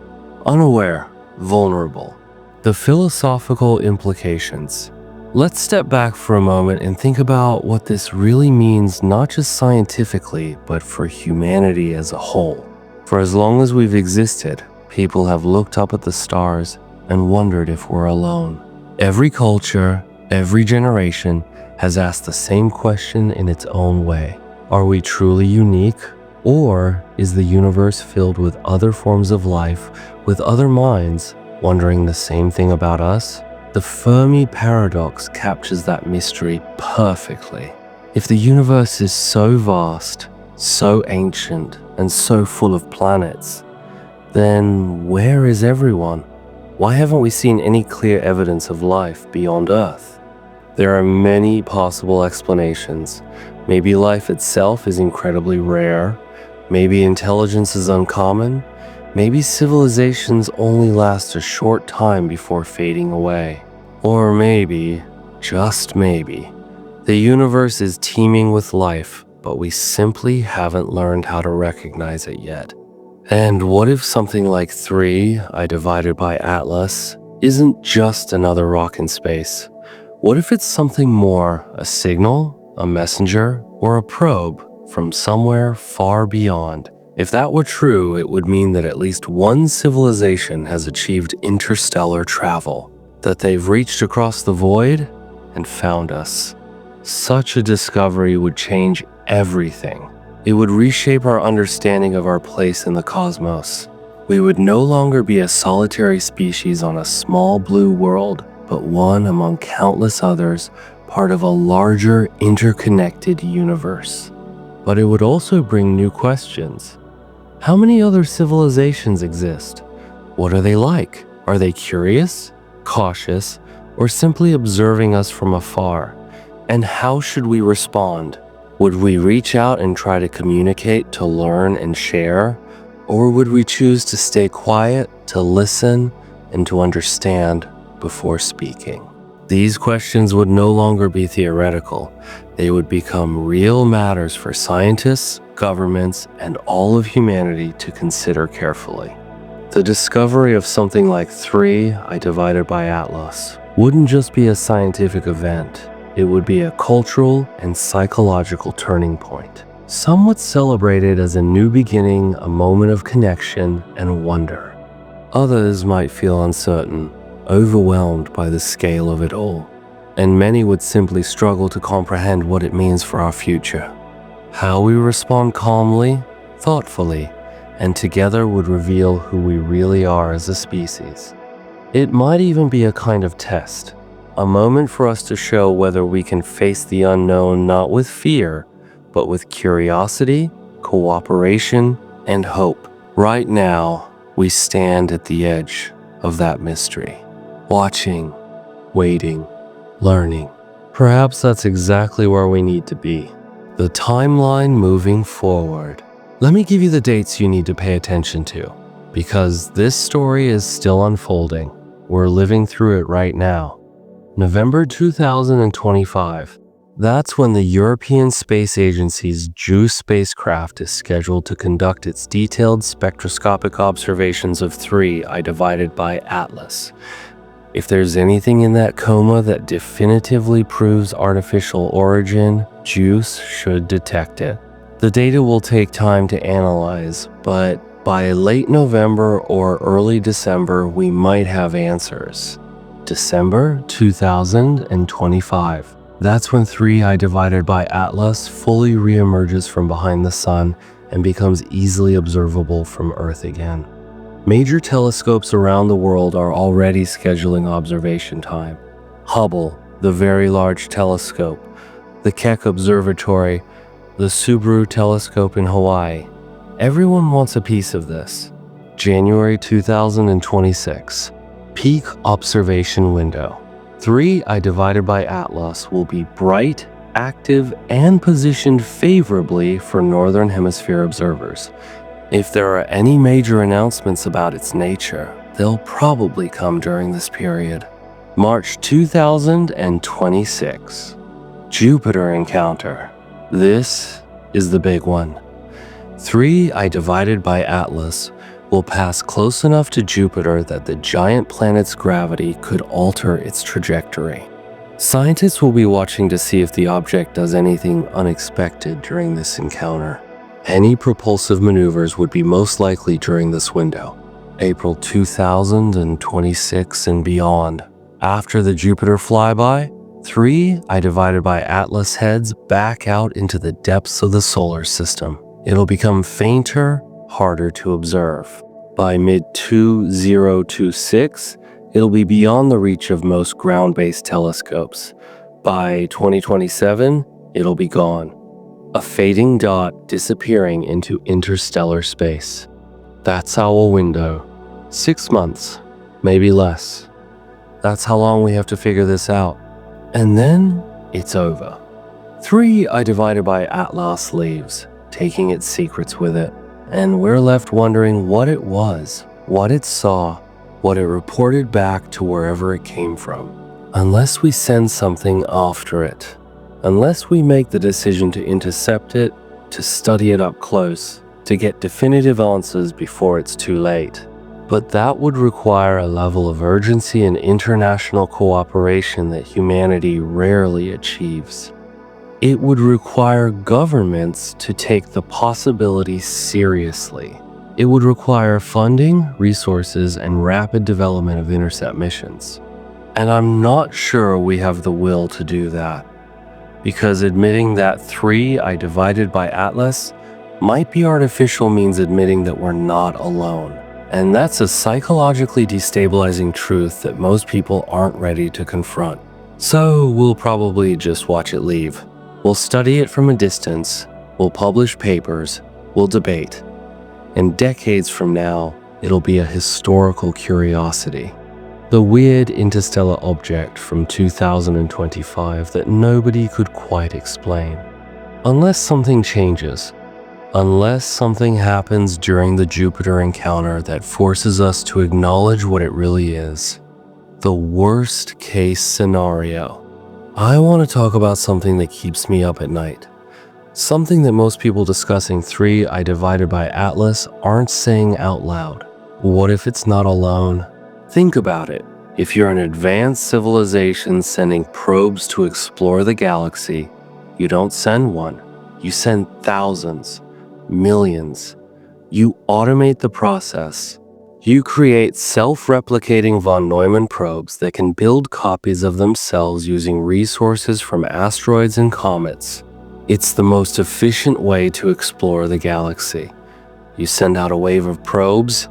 unaware, vulnerable. The philosophical implications. Let's step back for a moment and think about what this really means, not just scientifically, but for humanity as a whole. For as long as we've existed, people have looked up at the stars and wondered if we're alone. Every culture, every generation has asked the same question in its own way. Are we truly unique? Or is the universe filled with other forms of life, with other minds, wondering the same thing about us? The Fermi paradox captures that mystery perfectly. If the universe is so vast, so ancient, and so full of planets, then where is everyone? Why haven't we seen any clear evidence of life beyond Earth? There are many possible explanations. Maybe life itself is incredibly rare. Maybe intelligence is uncommon. Maybe civilizations only last a short time before fading away. Or maybe, just maybe, the universe is teeming with life, but we simply haven't learned how to recognize it yet. And what if something like 3I divided by Atlas isn't just another rock in space? What if it's something more, a signal, a messenger, or a probe from somewhere far beyond? If that were true, it would mean that at least one civilization has achieved interstellar travel, that they've reached across the void and found us. Such a discovery would change everything. It would reshape our understanding of our place in the cosmos. We would no longer be a solitary species on a small blue world, but one among countless others, part of a larger, interconnected universe. But it would also bring new questions. How many other civilizations exist? What are they like? Are they curious, cautious, or simply observing us from afar? And how should we respond? Would we reach out and try to communicate, to learn and share? Or would we choose to stay quiet, to listen, and to understand before speaking? These questions would no longer be theoretical. They would become real matters for scientists, governments, and all of humanity to consider carefully. The discovery of something like 3I divided by Atlas wouldn't just be a scientific event. It would be a cultural and psychological turning point. Some would celebrate it as a new beginning, a moment of connection and wonder. Others might feel uncertain, overwhelmed by the scale of it all, and many would simply struggle to comprehend what it means for our future. How we respond calmly, thoughtfully, and together would reveal who we really are as a species. It might even be a kind of test, a moment for us to show whether we can face the unknown not with fear, but with curiosity, cooperation, and hope. Right now, we stand at the edge of that mystery, watching, waiting, learning. Perhaps that's exactly where we need to be. The timeline moving forward. Let me give you the dates you need to pay attention to, because this story is still unfolding. We're living through it right now. November 2025. That's when the European Space Agency's JUICE spacecraft is scheduled to conduct its detailed spectroscopic observations of 3I divided by Atlas. If there's anything in that coma that definitively proves artificial origin, JUICE should detect it. The data will take time to analyze, but by late November or early December, we might have answers. December 2025. That's when 3I divided by Atlas fully reemerges from behind the sun and becomes easily observable from Earth again. Major telescopes around the world are already scheduling observation time. Hubble, the Very Large Telescope, the Keck Observatory, the Subaru Telescope in Hawaii. Everyone wants a piece of this. January 2026. Peak observation window. 3I divided by Atlas will be bright, active, and positioned favorably for Northern Hemisphere observers. If there are any major announcements about its nature, they'll probably come during this period. March 2026. Jupiter encounter. This is the big one. 3I divided by Atlas will pass close enough to Jupiter that the giant planet's gravity could alter its trajectory. Scientists will be watching to see if the object does anything unexpected during this encounter. Any propulsive maneuvers would be most likely during this window, April 2026 and beyond. After the Jupiter flyby, 3 I divided by Atlas heads back out into the depths of the solar system. It'll become fainter, harder to observe. By mid-2026, it'll be beyond the reach of most ground-based telescopes. By 2027, it'll be gone. A fading dot disappearing into interstellar space. That's our window. 6 months, maybe less. That's how long we have to figure this out. And then it's over. 3 I divided by Atlas leaves, taking its secrets with it. And we're left wondering what it was, what it saw, what it reported back to wherever it came from. Unless we send something after it, unless we make the decision to intercept it, to study it up close, to get definitive answers before it's too late. But that would require a level of urgency and international cooperation that humanity rarely achieves. It would require governments to take the possibility seriously. It would require funding, resources, and rapid development of intercept missions. And I'm not sure we have the will to do that, because admitting that 3 I divided by Atlas might be artificial means admitting that we're not alone. And that's a psychologically destabilizing truth that most people aren't ready to confront. So we'll probably just watch it leave. We'll study it from a distance, we'll publish papers, we'll debate. And decades from now, it'll be a historical curiosity. The weird interstellar object from 2025 that nobody could quite explain. Unless something changes, unless something happens during the Jupiter encounter that forces us to acknowledge what it really is. The worst case scenario. I want to talk about something that keeps me up at night. Something that most people discussing 3 I divided by Atlas aren't saying out loud. What if it's not alone? Think about it. If you're an advanced civilization sending probes to explore the galaxy, you don't send one. You send thousands, millions. You automate the process. You create self-replicating von Neumann probes that can build copies of themselves using resources from asteroids and comets. It's the most efficient way to explore the galaxy. You send out a wave of probes.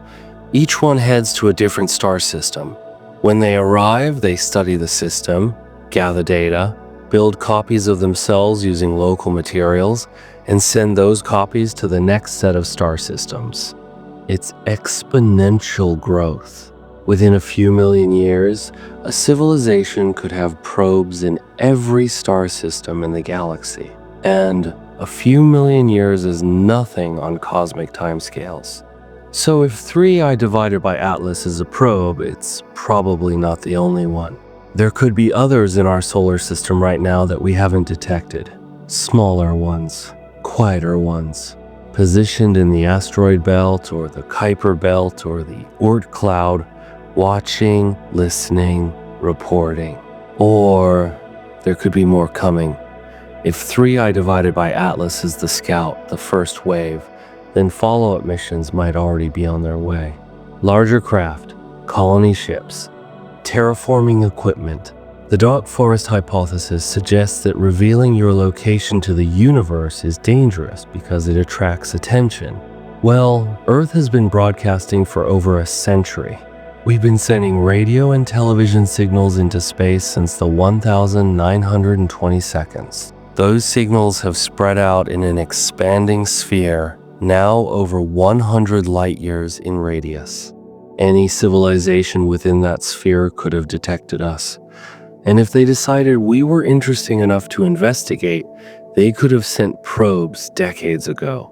Each one heads to a different star system. When they arrive, they study the system, gather data, build copies of themselves using local materials, and send those copies to the next set of star systems. It's exponential growth. Within a few million years, a civilization could have probes in every star system in the galaxy. And a few million years is nothing on cosmic timescales. So if 3 I divided by Atlas is a probe, it's probably not the only one. There could be others in our solar system right now that we haven't detected. Smaller ones, quieter ones, positioned in the asteroid belt or the Kuiper belt or the Oort cloud, watching, listening, reporting. Or there could be more coming. If 3 I divided by Atlas is the scout, the first wave, then follow-up missions might already be on their way. Larger craft, colony ships, terraforming equipment. The dark forest hypothesis suggests that revealing your location to the universe is dangerous because it attracts attention. Well, Earth has been broadcasting for over a century. We've been sending radio and television signals into space since the 1920 seconds. Those signals have spread out in an expanding sphere, now over 100 light years in radius. Any civilization within that sphere could have detected us. And if they decided we were interesting enough to investigate, they could have sent probes decades ago.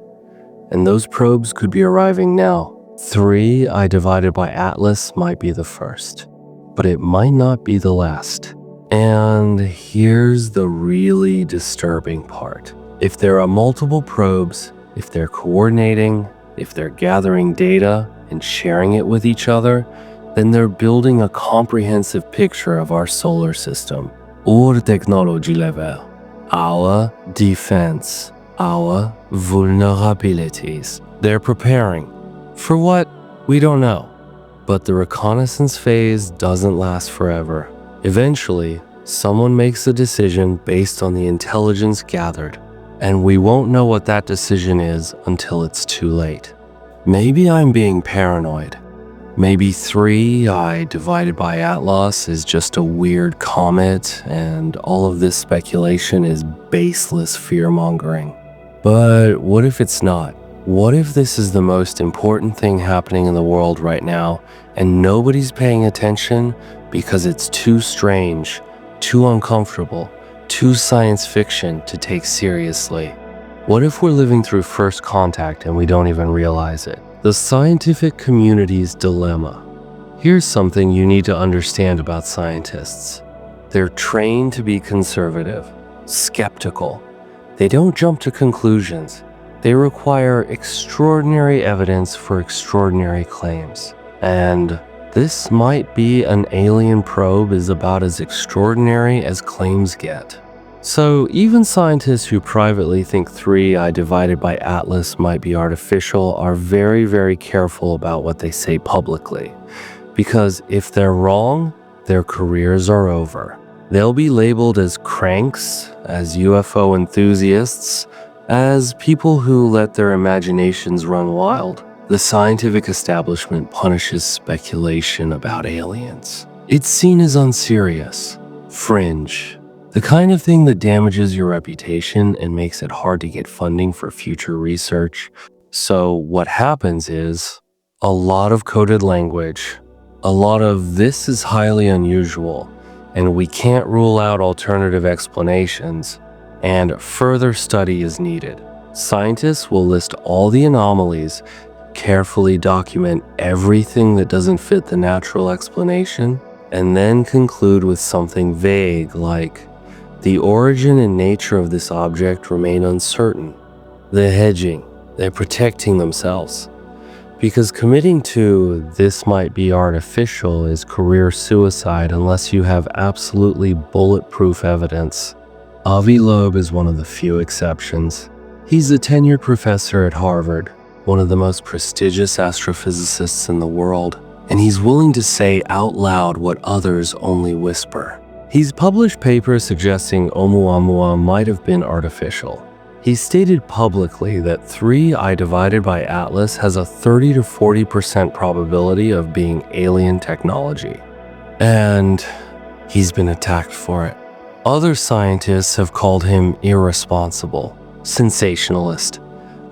And those probes could be arriving now. 3 I divided by Atlas might be the first, but it might not be the last. And here's the really disturbing part. If there are multiple probes, if they're coordinating, if they're gathering data and sharing it with each other, then they're building a comprehensive picture of our solar system. our technology level, our defense, our vulnerabilities. They're preparing. For what? We don't know. But the reconnaissance phase doesn't last forever. Eventually, someone makes a decision based on the intelligence gathered, and we won't know what that decision is until it's too late. Maybe I'm being paranoid. Maybe 3I divided by Atlas is just a weird comet, and all of this speculation is baseless fear-mongering. But what if it's not? What if this is the most important thing happening in the world right now, and nobody's paying attention because it's too strange, too uncomfortable, too science fiction to take seriously? What if we're living through first contact and we don't even realize it? The scientific community's dilemma. Here's something you need to understand about scientists. They're trained to be conservative, skeptical. They don't jump to conclusions. They require extraordinary evidence for extraordinary claims. And this might be an alien probe is about as extraordinary as claims get. So even scientists who privately think 3I divided by Atlas might be artificial are very, very careful about what they say publicly. Because if they're wrong, their careers are over. They'll be labeled as cranks, as UFO enthusiasts, as people who let their imaginations run wild. The scientific establishment punishes speculation about aliens. It's seen as unserious, fringe, the kind of thing that damages your reputation and makes it hard to get funding for future research. So what happens is a lot of coded language, a lot of this is highly unusual, and we can't rule out alternative explanations, and further study is needed. Scientists will list all the anomalies, carefully document everything that doesn't fit the natural explanation, and then conclude with something vague like, the origin and nature of this object remain uncertain. They're hedging, they're protecting themselves. Because committing to this might be artificial is career suicide unless you have absolutely bulletproof evidence. Avi Loeb is one of the few exceptions. He's a tenured professor at Harvard, one of the most prestigious astrophysicists in the world, and he's willing to say out loud what others only whisper. He's published papers suggesting Oumuamua might have been artificial. He stated publicly that 3I divided by Atlas has a 30 to 40% probability of being alien technology. And he's been attacked for it. Other scientists have called him irresponsible, sensationalist,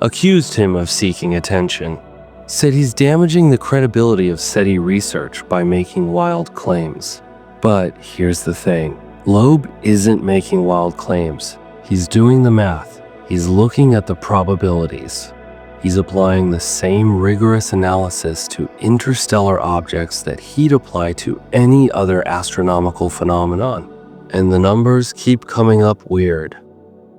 accused him of seeking attention, said he's damaging the credibility of SETI research by making wild claims. But here's the thing, Loeb isn't making wild claims. He's doing the math. He's looking at the probabilities. He's applying the same rigorous analysis to interstellar objects that he'd apply to any other astronomical phenomenon. And the numbers keep coming up weird.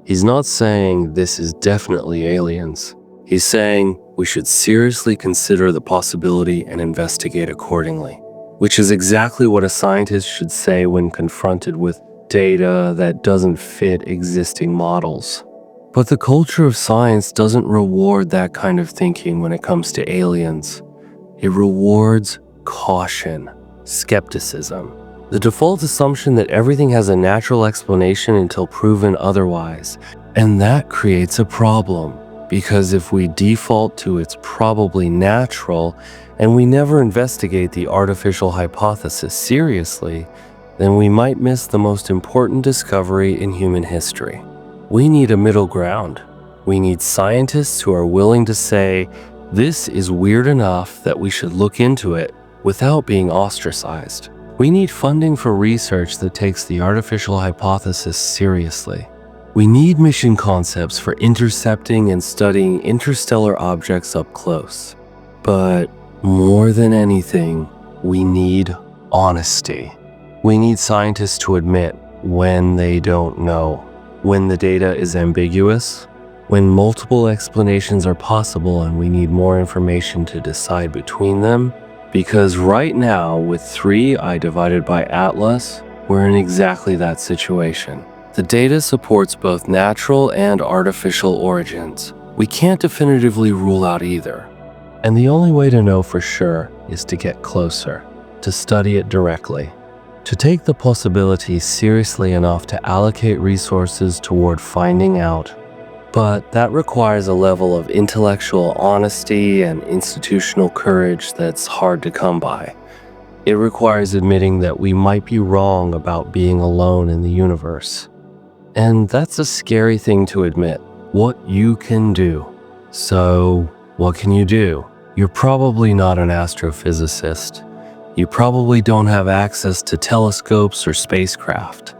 He's not saying this is definitely aliens. He's saying we should seriously consider the possibility and investigate accordingly, which is exactly what a scientist should say when confronted with data that doesn't fit existing models. But the culture of science doesn't reward that kind of thinking when it comes to aliens. It rewards caution, skepticism, the default assumption that everything has a natural explanation until proven otherwise. And that creates a problem, because if we default to it's probably natural and we never investigate the artificial hypothesis seriously, then we might miss the most important discovery in human history. We need a middle ground. We need scientists who are willing to say, this is weird enough that we should look into it without being ostracized. We need funding for research that takes the artificial hypothesis seriously. We need mission concepts for intercepting and studying interstellar objects up close. But more than anything, we need honesty. We need scientists to admit when they don't know, when the data is ambiguous, when multiple explanations are possible and we need more information to decide between them. Because right now, with 3I divided by Atlas, we're in exactly that situation. The data supports both natural and artificial origins. We can't definitively rule out either. And the only way to know for sure is to get closer, to study it directly, to take the possibility seriously enough to allocate resources toward finding out. But that requires a level of intellectual honesty and institutional courage that's hard to come by. It requires admitting that we might be wrong about being alone in the universe. And that's a scary thing to admit. What you can do. So, what can you do? You're probably not an astrophysicist. You probably don't have access to telescopes or spacecraft.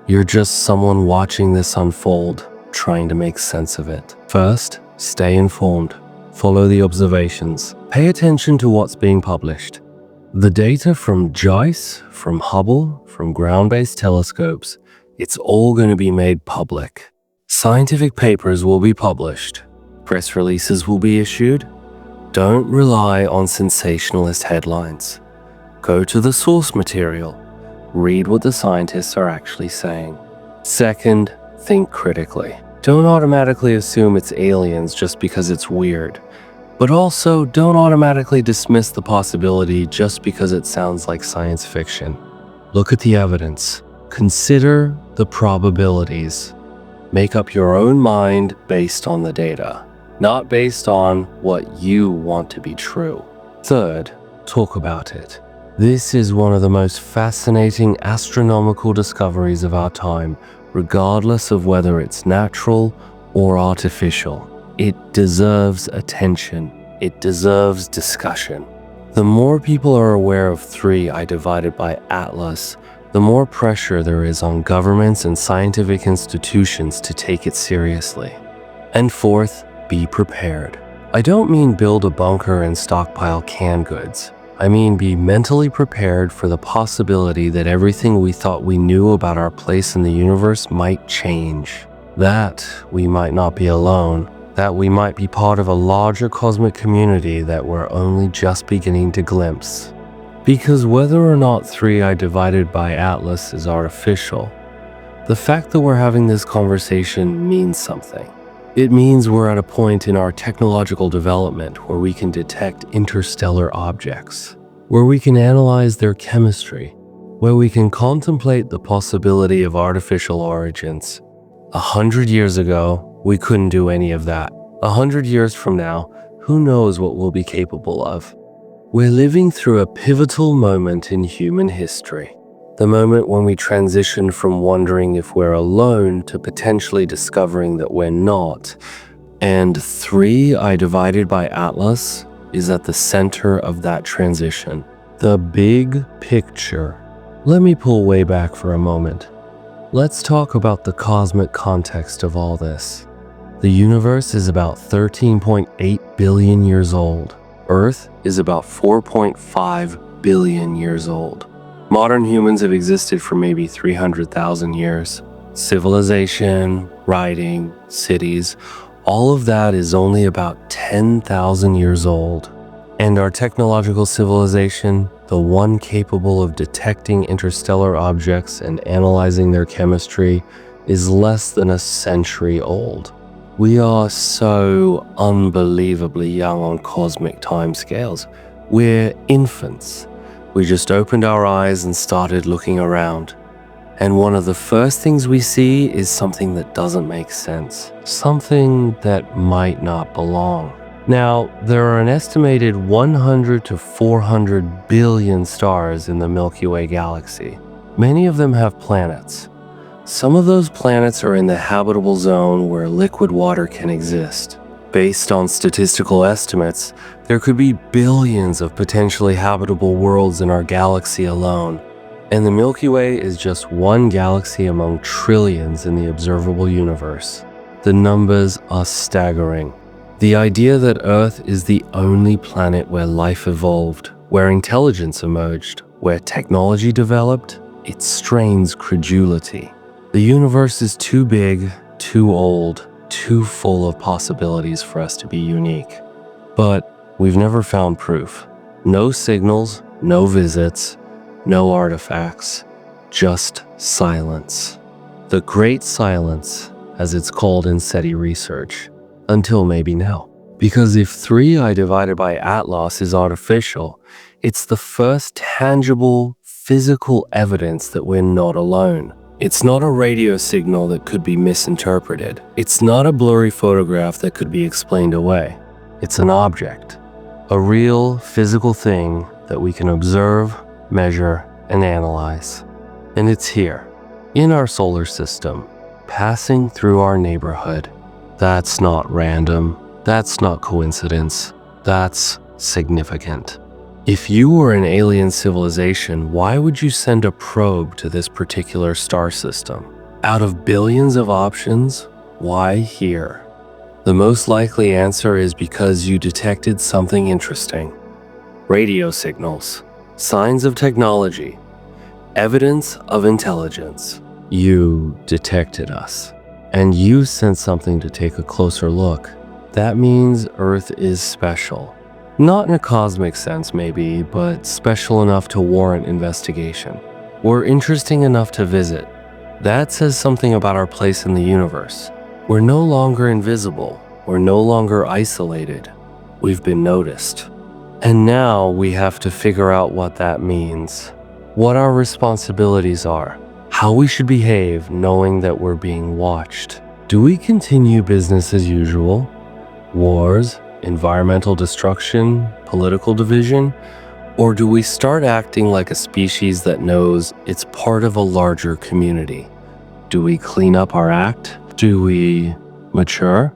You're just someone watching this unfold, trying to make sense of it. First, stay informed. Follow the observations. Pay attention to what's being published. The data from JAICE, from Hubble, from ground-based telescopes, it's all going to be made public. Scientific papers will be published. Press releases will be issued. Don't rely on sensationalist headlines. Go to the source material. Read what the scientists are actually saying. Second, think critically. Don't automatically assume it's aliens just because it's weird. But also, don't automatically dismiss the possibility just because it sounds like science fiction. Look at the evidence. Consider the probabilities. Make up your own mind based on the data, not based on what you want to be true. Third, talk about it. This is one of the most fascinating astronomical discoveries of our time, regardless of whether it's natural or artificial. It deserves attention. It deserves discussion. The more people are aware of 3I divided by Atlas, the more pressure there is on governments and scientific institutions to take it seriously. And fourth, be prepared. I don't mean build a bunker and stockpile canned goods. I mean be mentally prepared for the possibility that everything we thought we knew about our place in the universe might change. That we might not be alone. That we might be part of a larger cosmic community that we're only just beginning to glimpse. Because whether or not 3I divided by Atlas is artificial, the fact that we're having this conversation means something. It means we're at a point in our technological development where we can detect interstellar objects, where we can analyze their chemistry, where we can contemplate the possibility of artificial origins. 100 years ago, we couldn't do any of that. 100 years from now, who knows what we'll be capable of? We're living through a pivotal moment in human history. The moment when we transition from wondering if we're alone to potentially discovering that we're not. And 3I divided by Atlas is at the center of that transition. The big picture. Let me pull way back for a moment. Let's talk about the cosmic context of all this. The universe is about 13.8 billion years old. Earth is about 4.5 billion years old. Modern humans have existed for maybe 300,000 years. Civilization, writing, cities, all of that is only about 10,000 years old. And our technological civilization, the one capable of detecting interstellar objects and analyzing their chemistry, is less than a century old. We are so unbelievably young on cosmic timescales. We're infants. We just opened our eyes and started looking around. And one of the first things we see is something that doesn't make sense. Something that might not belong. Now, there are an estimated 100 to 400 billion stars in the Milky Way galaxy. Many of them have planets. Some of those planets are in the habitable zone where liquid water can exist. Based on statistical estimates, there could be billions of potentially habitable worlds in our galaxy alone. And the Milky Way is just one galaxy among trillions in the observable universe. The numbers are staggering. The idea that Earth is the only planet where life evolved, where intelligence emerged, where technology developed, it strains credulity. The universe is too big, too old, too full of possibilities for us to be unique. But we've never found proof. No signals, no visits, no artifacts. just silence. The Great Silence, as it's called in SETI research, until maybe now. Because if 3i divided by Atlas is artificial, it's the first tangible, physical evidence that we're not alone. It's not a radio signal that could be misinterpreted. It's not a blurry photograph that could be explained away. It's an object, a real physical thing that we can observe, measure, and analyze. And it's here, in our solar system, passing through our neighborhood. That's not random. That's not coincidence. That's significant. If you were an alien civilization, why would you send a probe to this particular star system? Out of billions of options, why here? The most likely answer is because you detected something interesting. Radio signals, signs of technology, evidence of intelligence. You detected us, and you sent something to take a closer look. That means Earth is special. Not in a cosmic sense maybe, but special enough to warrant investigation. We're interesting enough to visit. That says something about our place in the universe. We're no longer invisible. We're no longer isolated. We've been noticed. And now we have to figure out what that means, what our responsibilities are, how we should behave knowing that we're being watched. Do we continue business as usual? Wars, environmental destruction, political division? Or do we start acting like a species that knows it's part of a larger community? Do we clean up our act? Do we mature?